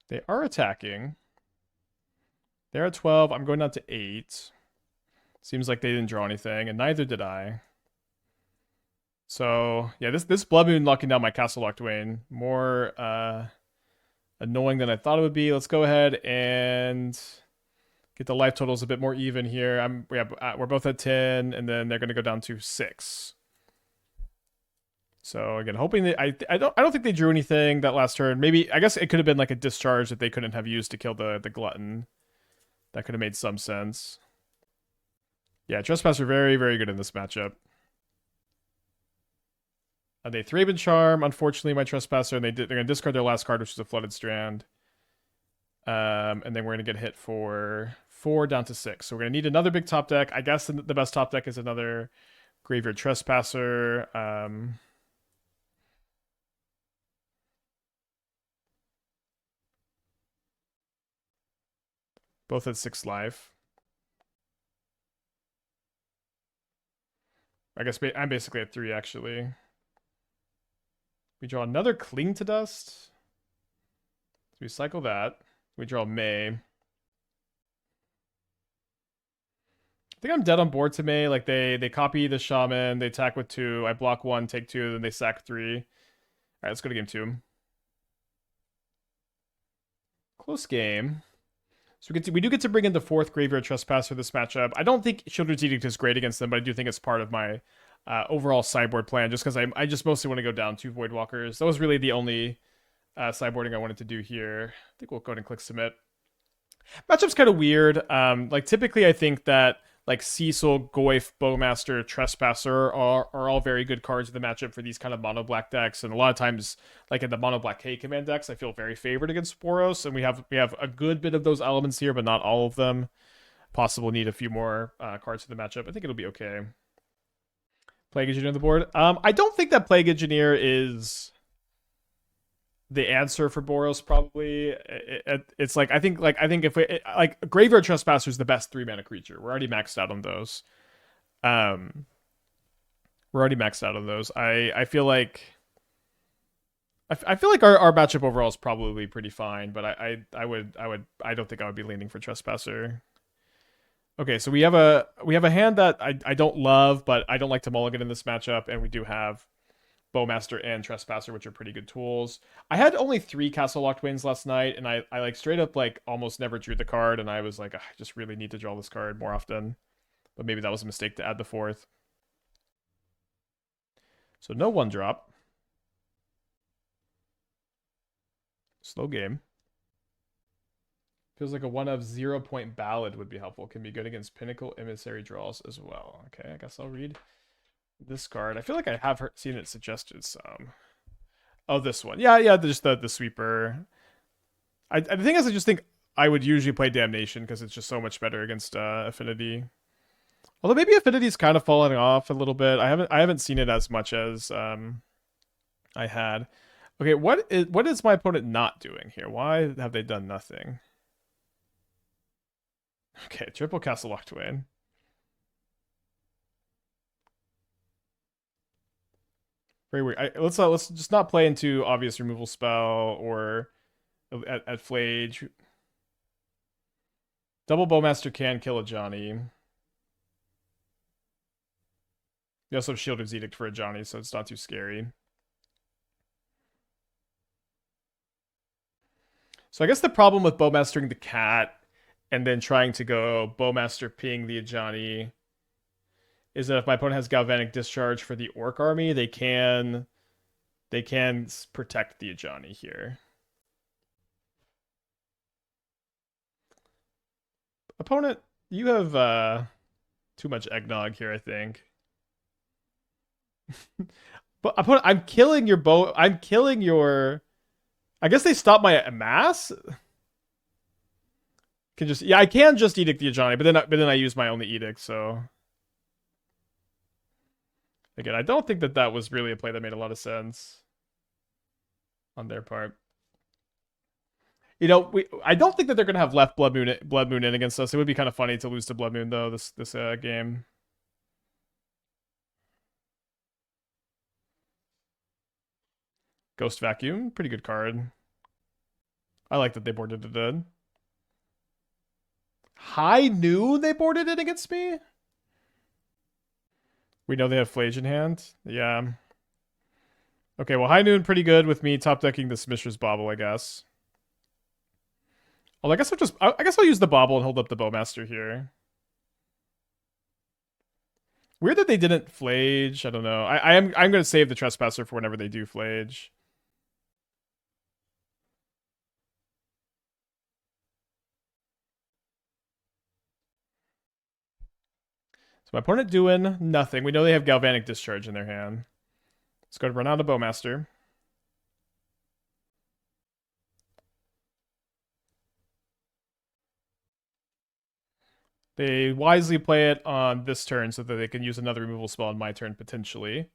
They are attacking. They're at 12. I'm going down to 8. Seems like they didn't draw anything, and neither did I. So, yeah, this Blood Moon locking down my Castle Locthwain. More annoying than I thought it would be. Let's go ahead and get the life totals a bit more even here. We're both at 10, and then they're going to go down to 6. So again, hoping that I don't think they drew anything that last turn. Maybe I guess it could have been like a discharge that they couldn't have used to kill the Glutton. That could have made some sense. Yeah, Trespasser very, very good in this matchup. They Thraben Charm, unfortunately, my Trespasser, and they're going to discard their last card, which is a Flooded Strand. And then we're going to get hit for 4 down to 6. So we're going to need another big top deck. I guess the best top deck is another Graveyard Trespasser. Both at 6 life. I guess I'm basically at 3, actually. We draw another Cling to Dust. So we cycle that. We draw May. I think I'm dead on board to May. Like, they copy the Shaman, they attack with 2, I block 1, take 2, then they sack 3. Alright, let's go to game 2. Close game. So we do get to bring in the 4th Graveyard Trespasser this matchup. I don't think Sheoldred's Edict is great against them, but I do think it's part of my overall sideboard plan, just because I just mostly want to go down 2 Voidwalkers. That was really the only sideboarding I wanted to do here. I think we'll go ahead and click submit. Matchup's kind of weird. Like typically I think that like Cecil, Goth, Bowmaster, Trespasser are all very good cards in the matchup for these kind of mono black decks. And a lot of times, like in the mono black K command decks, I feel very favored against Sporos. And we have a good bit of those elements here, but not all of them. Possible need a few more cards for the matchup. I think it'll be okay. Plague Engineer on the board. I don't think that Plague Engineer is the answer for Boros. Probably, it's like I think if we like Graveyard Trespasser is the best 3-mana creature. We're already maxed out on those. We're already maxed out on those. I feel like our matchup overall is probably pretty fine, but I don't think I would be leaning for Trespasser. Okay, so we have a hand that I don't love, but I don't like to mulligan in this matchup, and we do have Bowmaster and Trespasser, which are pretty good tools. I had only 3 Castle Locthwains last night, and I like straight up like almost never drew the card, and I was like, I just really need to draw this card more often. But maybe that was a mistake to add the 4th. So no 1-drop. Slow game. Feels like a 1 of 0-point ballad would be helpful. Can be good against Pinnacle Emissary draws as well. Okay, I guess I'll read this card. I feel like I have seen it suggested some. Oh, this one. Yeah, just the sweeper. The thing is, I just think I would usually play Damnation because it's just so much better against Affinity. Although maybe Affinity's kind of falling off a little bit. I haven't seen it as much as I had. Okay, what is my opponent not doing here? Why have they done nothing? Okay, triple Castle Locthwain. Very weird. Let's just not play into obvious removal spell or at Flage. Double Bowmaster can kill a Johnny. We also have Sheoldred's Edict for a Johnny, so it's not too scary. So I guess the problem with Bowmastering the cat and then trying to go Bowmaster ping the Ajani is that if my opponent has Galvanic Discharge for the Orc army, they can protect the Ajani here. Opponent, you have too much eggnog here, I think. But opponent, I'm killing your bow. I'm killing your. I guess they stopped my mass. I can just Edict the Ajani, but then I use my only Edict. So again, I don't think that was really a play that made a lot of sense on their part. You know, I don't think that they're gonna have left Blood Moon in against us. It would be kind of funny to lose to Blood Moon though this game. Ghost Vacuum, pretty good card. I like that they boarded it in. High Noon, they boarded it against me? We know they have Flage in hand. Yeah. Okay, well, High Noon pretty good with me top decking this Mishra's Bauble, I guess. Well, I guess I'll use the Bauble and hold up the Bowmaster here. Weird that they didn't Flage. I don't know. I'm gonna save the Trespasser for whenever they do Flage. So my opponent doing nothing. We know they have Galvanic Discharge in their hand. Let's go to run out of Bowmaster. They wisely play it on this turn so that they can use another removal spell on my turn, potentially.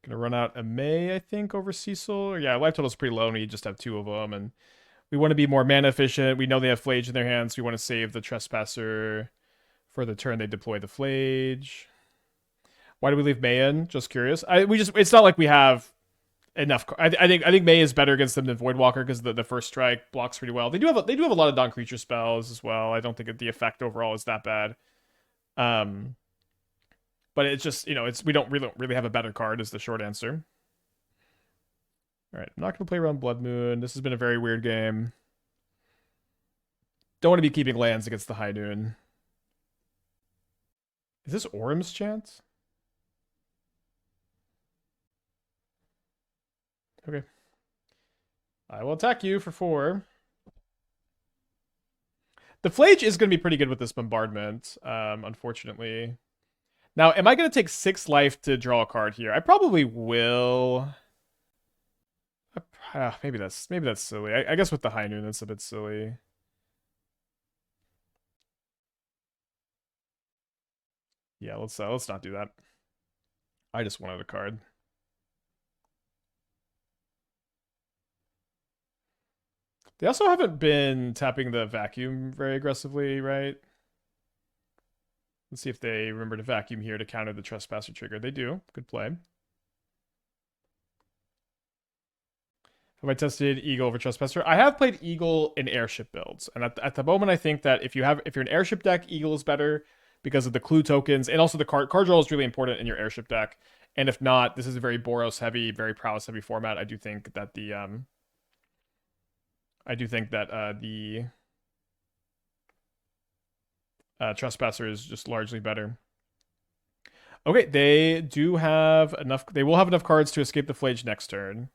Gonna run out a May, I think, over Cecil. Yeah, life total's pretty low, and we just have 2 of them, and we want to be more mana efficient. We know they have Flage in their hands. So we want to save the Trespasser for the turn they deploy the Flage. Why do we leave May in? Just curious. It's not like we have enough. I think May is better against them than Voidwalker because the first strike blocks pretty well. They do have a lot of non-creature spells as well. I don't think the effect overall is that bad. But it's just, we don't really have a better card is the short answer. All right, I'm not going to play around Blood Moon. This has been a very weird game. Don't want to be keeping lands against the High Noon. Is this Orm's chance? Okay. I will attack you for 4. The Flage is going to be pretty good with this bombardment, unfortunately. Now, am I going to take 6 life to draw a card here? I probably will. Maybe that's silly. I guess with the High Noon, that's a bit silly. Yeah, let's not do that. I just wanted a card. They also haven't been tapping the vacuum very aggressively, right? Let's see if they remember to vacuum here to counter the Trespasser trigger. They do. Good play. Have I tested Eagle over Trespasser? I have played Eagle in airship builds, and at the moment, I think that if you're an airship deck, Eagle is better because of the clue tokens, and also the card draw is really important in your airship deck. And if not, this is a very Boros heavy, very prowess heavy format. I do think that the Trespasser is just largely better. Okay, they do have enough. They will have enough cards to escape the Flage next turn.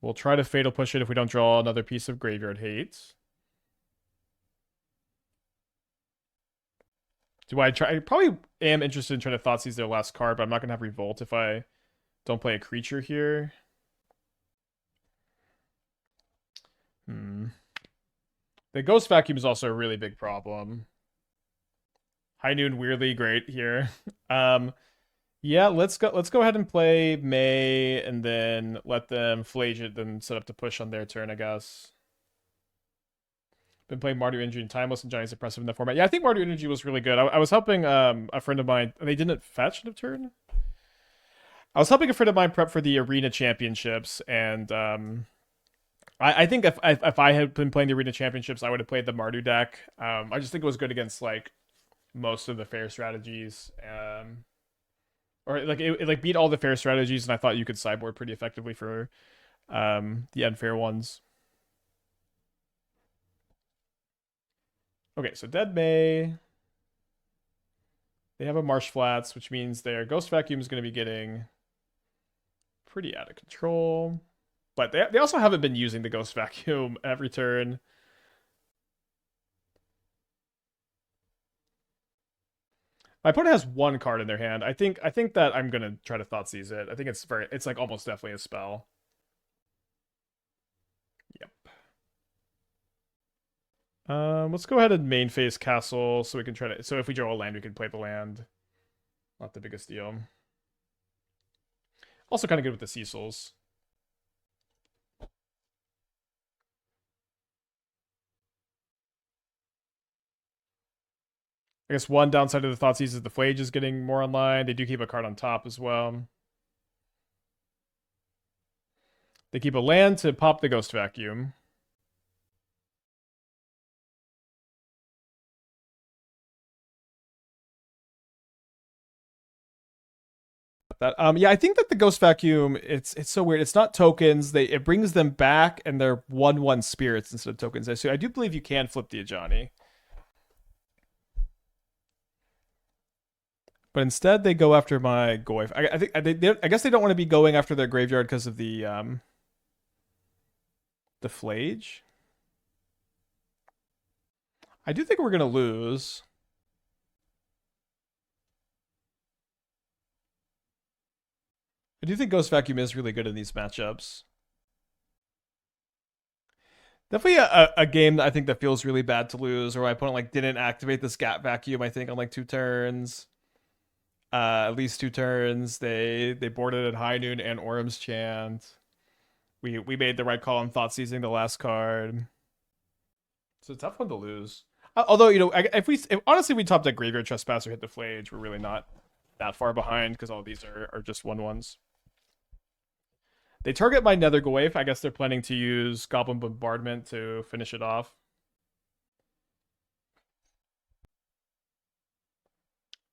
We'll try to Fatal Push it if we don't draw another piece of Graveyard Hate. Do I try? I probably am interested in trying to Thoughtseize their last card, but I'm not going to have Revolt if I don't play a creature here. The Ghost Vacuum is also a really big problem. High Noon weirdly great here. Yeah, let's go ahead and play May and then let them Flage it, then set up to push on their turn, I guess. Been playing Mardu Energy and Timeless and Giant Suppressive in that format. Yeah, I think Mardu Energy was really good. I was helping a friend of mine. They didn't fetch in a turn. I was helping a friend of mine prep for the Arena Championships, and I think if I had been playing the Arena Championships, I would have played the Mardu deck. I just think it was good against like most of the fair strategies. Or like it like beat all the fair strategies, and I thought you could sideboard pretty effectively for the unfair ones. Okay, so Dead May. They have a Marsh Flats, which means their Ghost Vacuum is going to be getting pretty out of control. But they also haven't been using the Ghost Vacuum every turn. My opponent has one card in their hand. I think that I'm gonna try to Thoughtseize it. I think it's like almost definitely a spell. Yep. Let's go ahead and main phase Castle so we can try to. So if we draw a land, we can play the land. Not the biggest deal. Also kind of good with the Cecils. I guess one downside of the Thoughtseize is the Flage is getting more online. They do keep a card on top as well. They keep a land to pop the Ghost Vacuum. That yeah, I think that the Ghost Vacuum, it's so weird. It's not tokens. It brings them back, and they're 1/1 spirits instead of tokens. So I do believe you can flip the Ajani. But instead, they go after my Goyf. I guess they don't want to be going after their graveyard because of the Flage. I do think we're gonna lose. I do think Ghost Vacuum is really good in these matchups. Definitely a game that I think that feels really bad to lose, or my opponent like didn't activate this Gap Vacuum. I think on like 2 turns. At least 2 turns. They boarded at High Noon and Orm's Chant. We made the right call on Thoughtseizing the last card. It's a tough one to lose. Although, you know, if honestly we topped that Graveyard Trespasser hit the Flage, we're really not that far behind because all these are just 1/1s. They target my Nethergoyf. I guess they're planning to use Goblin Bombardment to finish it off.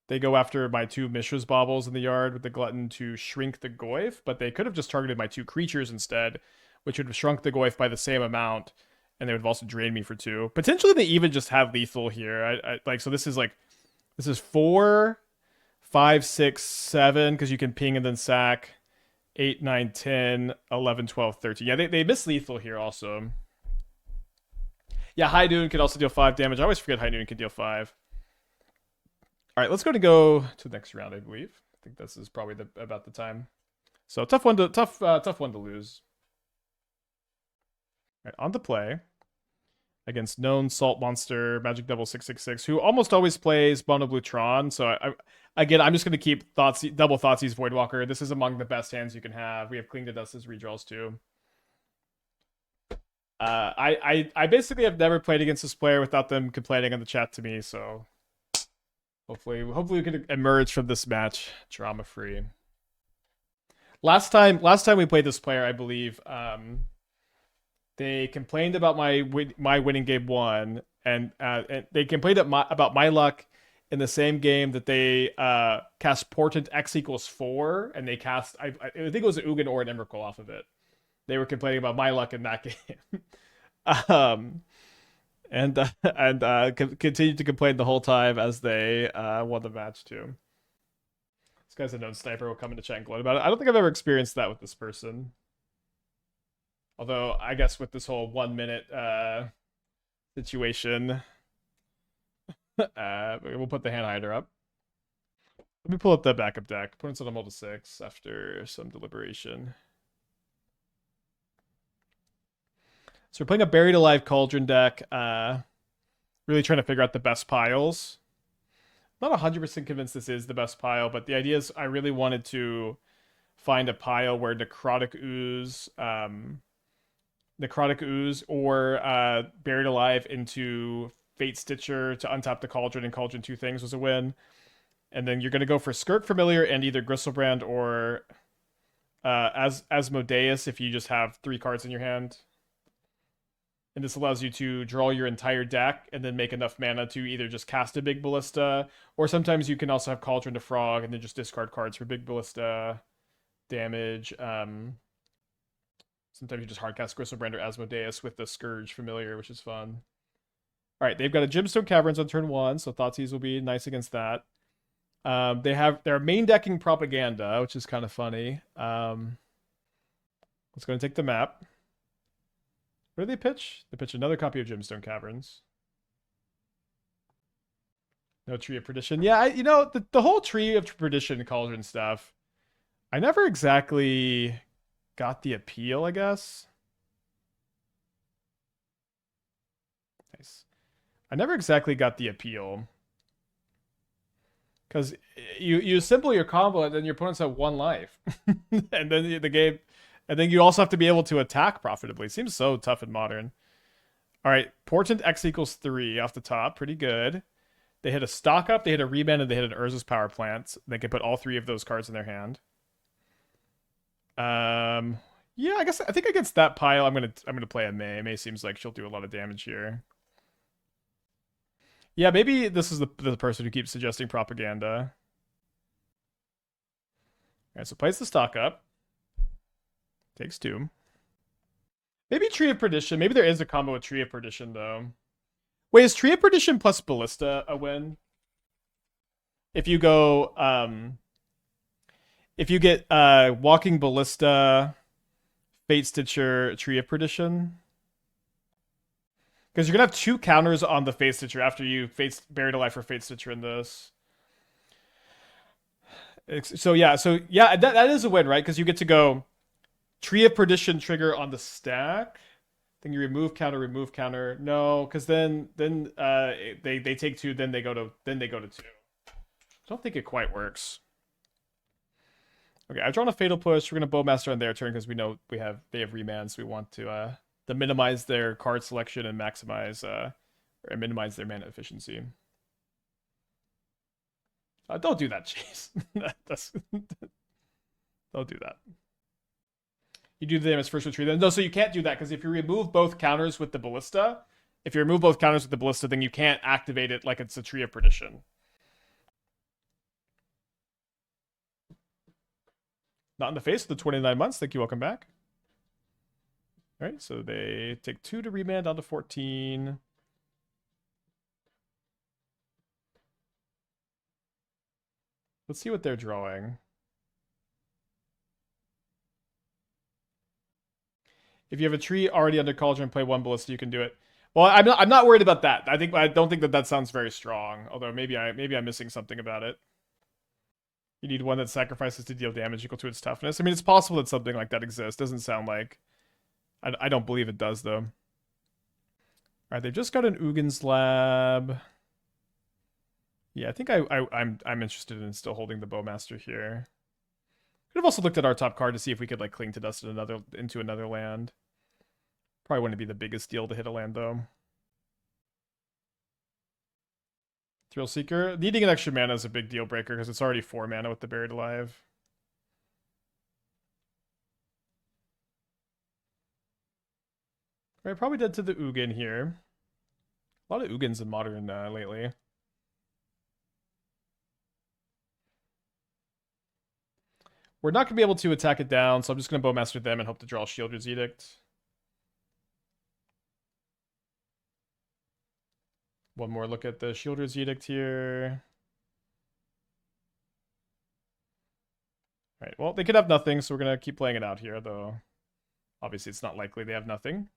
They go after my 2 Mishra's Baubles in the yard with the Glutton to shrink the Goyf, but they could have just targeted my 2 creatures instead, which would have shrunk the Goyf by the same amount, and they would have also drained me for 2. Potentially, they even just have lethal here. So this is 4, 5, 6, 7 because you can ping and then sack. 8, 9, 10, 11, 12, 13. Yeah, they miss lethal here also. Yeah, High Noon can also deal 5 damage. I always forget High Noon can deal 5. All right, let's go to the next round, I believe. I think this is probably about the time. So tough one to lose. All right, on to play. against known Salt Monster, Magic Devil 666, who almost always plays Mono Blue Tron. So again, I'm just going to keep double Thoughtseize Voidwalker. This is among the best hands you can have. We have Cling to Dust as redraws too. I basically have never played against this player without them complaining in the chat to me. So hopefully we can emerge from this match drama free. Last time we played this player, I believe, they complained about my winning game 1, and they complained about my luck in the same game that they cast Portent X equals 4, and they cast I think it was an Ugin or an Emrakul off of it. They were complaining about my luck in that game, and continued to complain the whole time as they won the match too. This guy's a known sniper. Will come into chat and gloat about it. I don't think I've ever experienced that with this person. Although, I guess with this whole 1 minute situation, we'll put the hand hider up. Let me pull up the backup deck. Opponent's on a multi 6 after some deliberation. So we're playing a Buried Alive Cauldron deck. Really trying to figure out the best piles. Not 100% convinced this is the best pile, but the idea is I really wanted to find a pile where Necrotic Ooze or Buried Alive into Fate Stitcher to untap the Cauldron and Cauldron 2 things was a win. And then you're going to go for Skirk Familiar and either Gristlebrand or Asmodeus if you just have 3 cards in your hand. And this allows you to draw your entire deck and then make enough mana to either just cast a big Ballista, or sometimes you can also have Cauldron to Frog and then just discard cards for big Ballista damage. Sometimes you just hardcast Gristlebrand or Asmodeus with the Scourge Familiar, which is fun. Alright, they've got a Gemstone Caverns on turn 1, so Thoughtseize will be nice against that. They're main decking Propaganda, which is kind of funny. Let's go and take the map. What do they pitch? They pitch another copy of Gemstone Caverns. No Tree of Perdition. Yeah, the whole Tree of Perdition Cauldron stuff, I never exactly got the appeal, I guess. Nice. I never exactly got the appeal. Because you assemble your combo and then your opponent's at 1 life. And then the game... And then you also have to be able to attack profitably. It seems so tough in Modern. All right, Portent X equals 3 off the top. Pretty good. They hit a Stock Up, they hit a Remand, and they hit an Urza's Power Plant. They can put all 3 of those cards in their hand. Yeah, I think against that pile, I'm gonna play a Mei. Mei seems like she'll do a lot of damage here. Yeah, maybe this is the person who keeps suggesting Propaganda. All right, so plays the Stock Up. Takes 2. Maybe Tree of Perdition. Maybe there is a combo with Tree of Perdition, though. Wait, is Tree of Perdition plus Ballista a win? If you go, if you get Walking Ballista, Fate Stitcher, Tree of Perdition? Because you're going to have 2 counters on the Fate Stitcher after you Buried Alive for Fate Stitcher in this. So yeah, that is a win, right? Because you get to go... Tree of Perdition trigger on the stack. Then you remove counter. No, because then they take 2, then they go to 2. I don't think it quite works. Okay, I've drawn a Fatal Push. We're gonna Bowmaster on their turn because we know they have remands. We want to minimize their card selection and maximize or minimize their mana efficiency. Don't do that, Chase. Don't do that. You do the damage first with Tree. No, so you can't do that, because if you remove both counters with the Ballista, then you can't activate it like it's a Tree of Perdition. Not in the face of the 29 months. Thank you, welcome back. Alright, so they take 2 to remand onto 14. Let's see what they're drawing. If you have a tree already under Cauldron and play 1 Ballista, you can do it. Well, I'm not worried about that. I don't think that sounds very strong. Although maybe I'm missing something about it. You need one that sacrifices to deal damage equal to its toughness. I mean, it's possible that something like that exists. Doesn't sound like... I don't believe it does, though. Alright, they've just got an Ugin's Lab. Yeah, I think I'm interested in still holding the Bowmaster here. Could have also looked at our top card to see if we could like cling to dust into another land. Probably wouldn't be the biggest deal to hit a land though. Thrill Seeker. Needing an extra mana is a big deal breaker because it's already 4 mana with the Buried Alive. Alright, probably dead to the Ugin here. A lot of Ugins in Modern lately. We're not going to be able to attack it down, so I'm just going to Bowmaster them and hope to draw Sheoldred's Edict. One more look at the Sheoldred's Edict here. Alright, well, they could have nothing, so we're going to keep playing it out here, though obviously it's not likely they have nothing.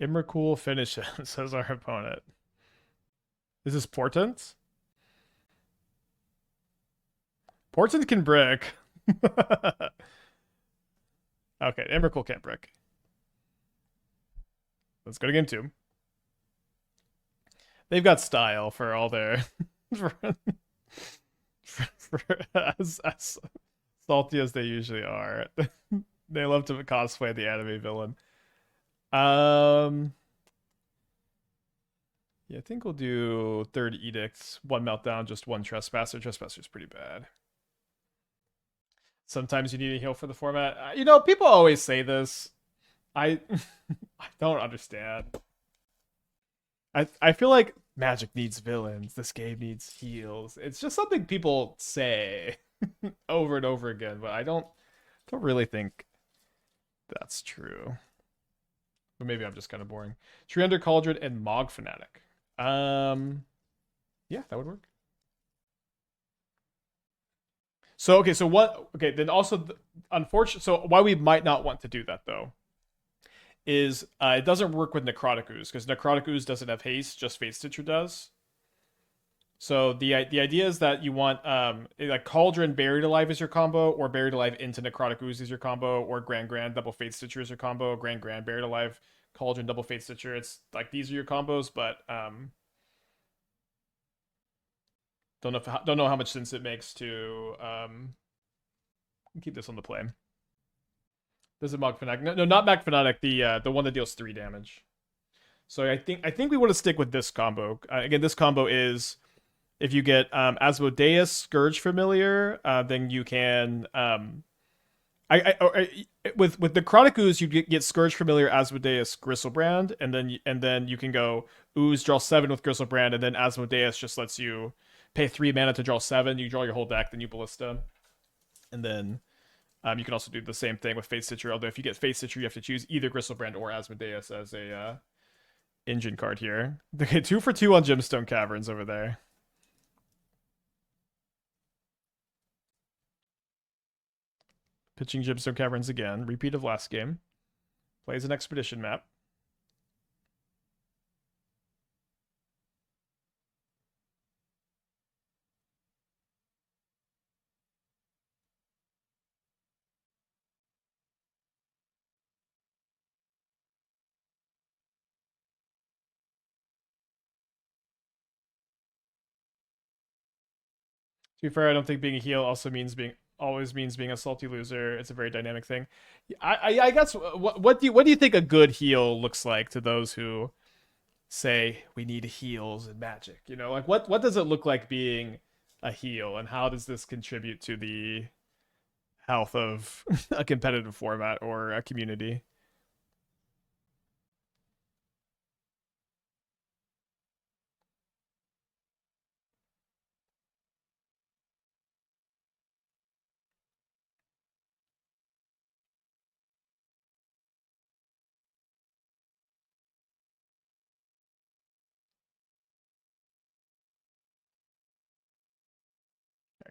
Immercool finishes, says our opponent. Is this Portent? Portent can brick. Okay, Emrakul can't brick. Let's go to game 2. They've got style for all their... as salty as they usually are. They love to cosplay the anime villain. Yeah, I think we'll do 3rd Edict, 1 Meltdown, just 1 Trespasser. Trespasser's pretty bad. Sometimes you need a heal for the format. You know, people always say this. I I don't understand. I feel like Magic needs villains. This game needs heals. It's just something people say over and over again, but I don't really think that's true. But maybe I'm just kind of boring. Treander Cauldron and Mog Fanatic. Yeah, that would work. So okay, so what? Okay, then also, unfortunately, so why we might not want to do that though is it doesn't work with Necrotic Ooze because Necrotic Ooze doesn't have haste, just Fate Stitcher does. So the idea is that you want like Cauldron Buried Alive is your combo, or Buried Alive into Necrotic Ooze is your combo, or Grand double Fate Stitcher is your combo, Grand Buried Alive, Cauldron double Fate Stitcher. It's like these are your combos, but don't know how much sense it makes to keep this on the play. This is Mog Fanatic. No, not Mag Fanatic. The one that deals 3 damage. So I think we want to stick with this combo. Again, this combo is if you get Asmodeus Scourge Familiar, then you can with the Necrotic Ooze you get Scourge Familiar, Asmodeus, Gristlebrand, and then you can go Ooze, draw 7 with Gristlebrand, and then Asmodeus just lets you pay 3 mana to draw 7. You draw your whole deck, then you Ballista, and then you can also do the same thing with Fate Stitcher. Although if you get Fate Stitcher, you have to choose either Gristlebrand or Asmodeus as a engine card here. Okay, 2 for 2 on Gemstone Caverns over there. Pitching Gemstone Caverns again. Repeat of last game. Plays an Expedition map. To be fair, I don't think being a heel also always means being a salty loser. It's a very dynamic thing. I guess what do you think a good heel looks like to those who say we need heals in Magic? You know, like what does it look like being a heel, and how does this contribute to the health of a competitive format or a community?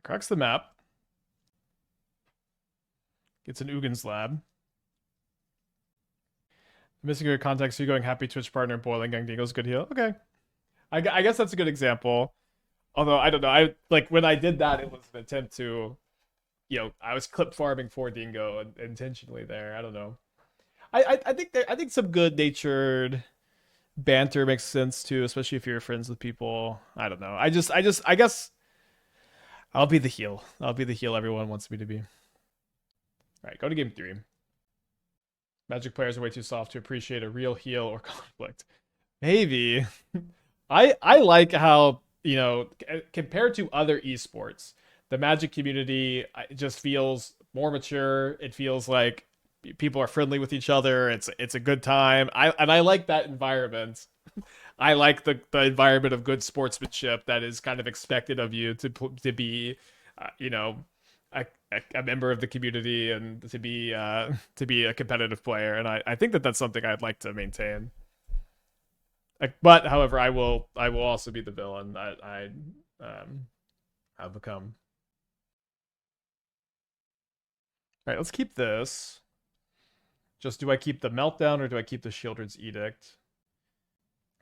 Cracks the map. Gets an Ugin's Lab. Missing your context, you're going happy Twitch partner, boiling gang Deagle's good heal. Okay. I guess that's a good example. Although I don't know. I like when I did that, it was an attempt to I was clip farming for Dingo intentionally there. I don't know. I think some good natured banter makes sense too, especially if you're friends with people. I don't know. I guess I'll be the heel. I'll be the heel everyone wants me to be. All right, go to game 3. Magic players are way too soft to appreciate a real heel or conflict. Maybe. I like how, compared to other esports, the Magic community just feels more mature. It feels like people are friendly with each other. It's a good time. I like that environment. I like the environment of good sportsmanship that is kind of expected of you to be, you know, a member of the community and to be a competitive player. And I think that that's something I'd like to maintain. But however, I will also be the villain that I have become. All right, let's keep this. Just do I keep the Meltdown or do I keep the Sheoldred's Edict?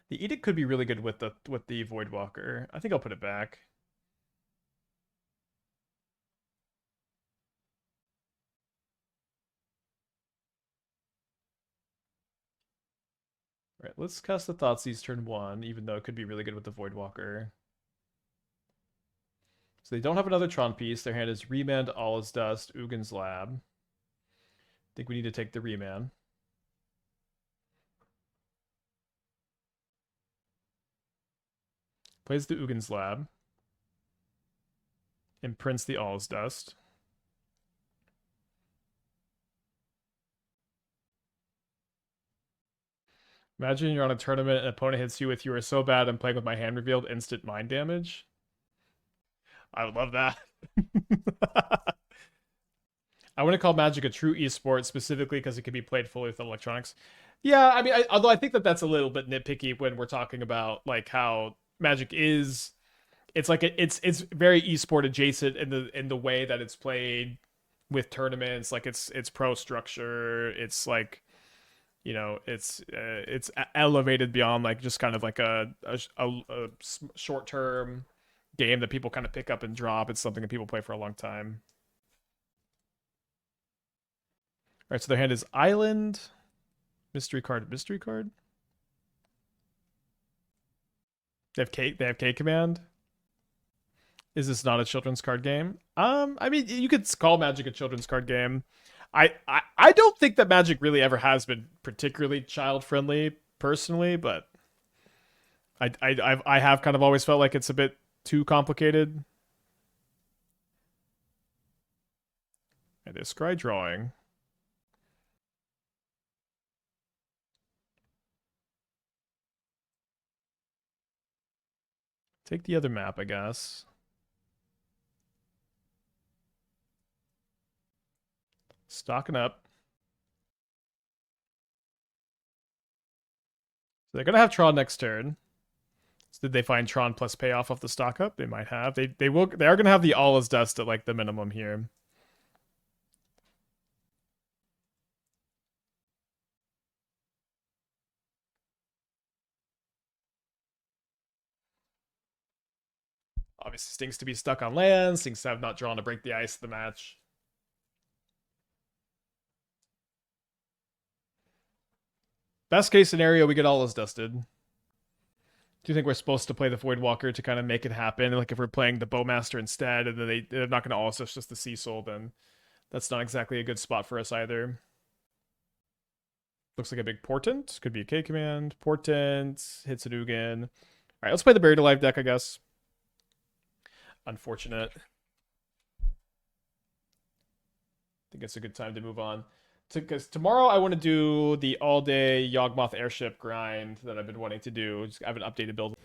The Edict could be really good with the Voidwalker. I think I'll put it back. All right, let's cast the Thoughtseize turn 1, even though it could be really good with the Voidwalker. So they don't have another Tron piece. Their hand is Remand, All is Dust, Ugin's Lab. I think we need to take the Remand. Plays the Ugin's Lab. Imprints the All is Dust. Imagine you're on a tournament and an opponent hits you with "You are so bad I'm playing with my hand revealed" instant mind damage. I would love that. I want to call Magic a true esport specifically because it can be played fully with electronics. Yeah, I mean, although I think that that's a little bit nitpicky when we're talking about like how Magic is. It's like it's very esport adjacent in the way that it's played with tournaments. Like it's pro structure. It's like it's elevated beyond like just kind of like a short term game that people kind of pick up and drop. It's something that people play for a long time. All right, so their hand is Island, mystery card, mystery card. They have K. They have K command. Is this not a children's card game? I mean, you could call Magic a children's card game. I don't think that Magic really ever has been particularly child friendly personally, but I have kind of always felt like it's a bit too complicated. It is scry drawing. Take the other map, I guess. Stocking up. So they're gonna have Tron next turn. So did they find Tron plus payoff off the stock up? They might have. They are gonna have the All is Dust at like the minimum here. Obviously stinks to be stuck on land, stinks to have not drawn to break the ice of the match. Best case scenario, we get All is Dusted. Do you think we're supposed to play the Voidwalker to kind of make it happen? Like if we're playing the Bowmaster instead, and then they're not going to All is Dust just the Cecil, then that's not exactly a good spot for us either. Looks like a big Portent. Could be a K command. Portent. Hits a Dugan. All right, let's play the Buried Alive deck, I guess. Unfortunate. I think it's a good time to move on. Because tomorrow I want to do the all-day Yawgmoth airship grind that I've been wanting to do. I have an updated build.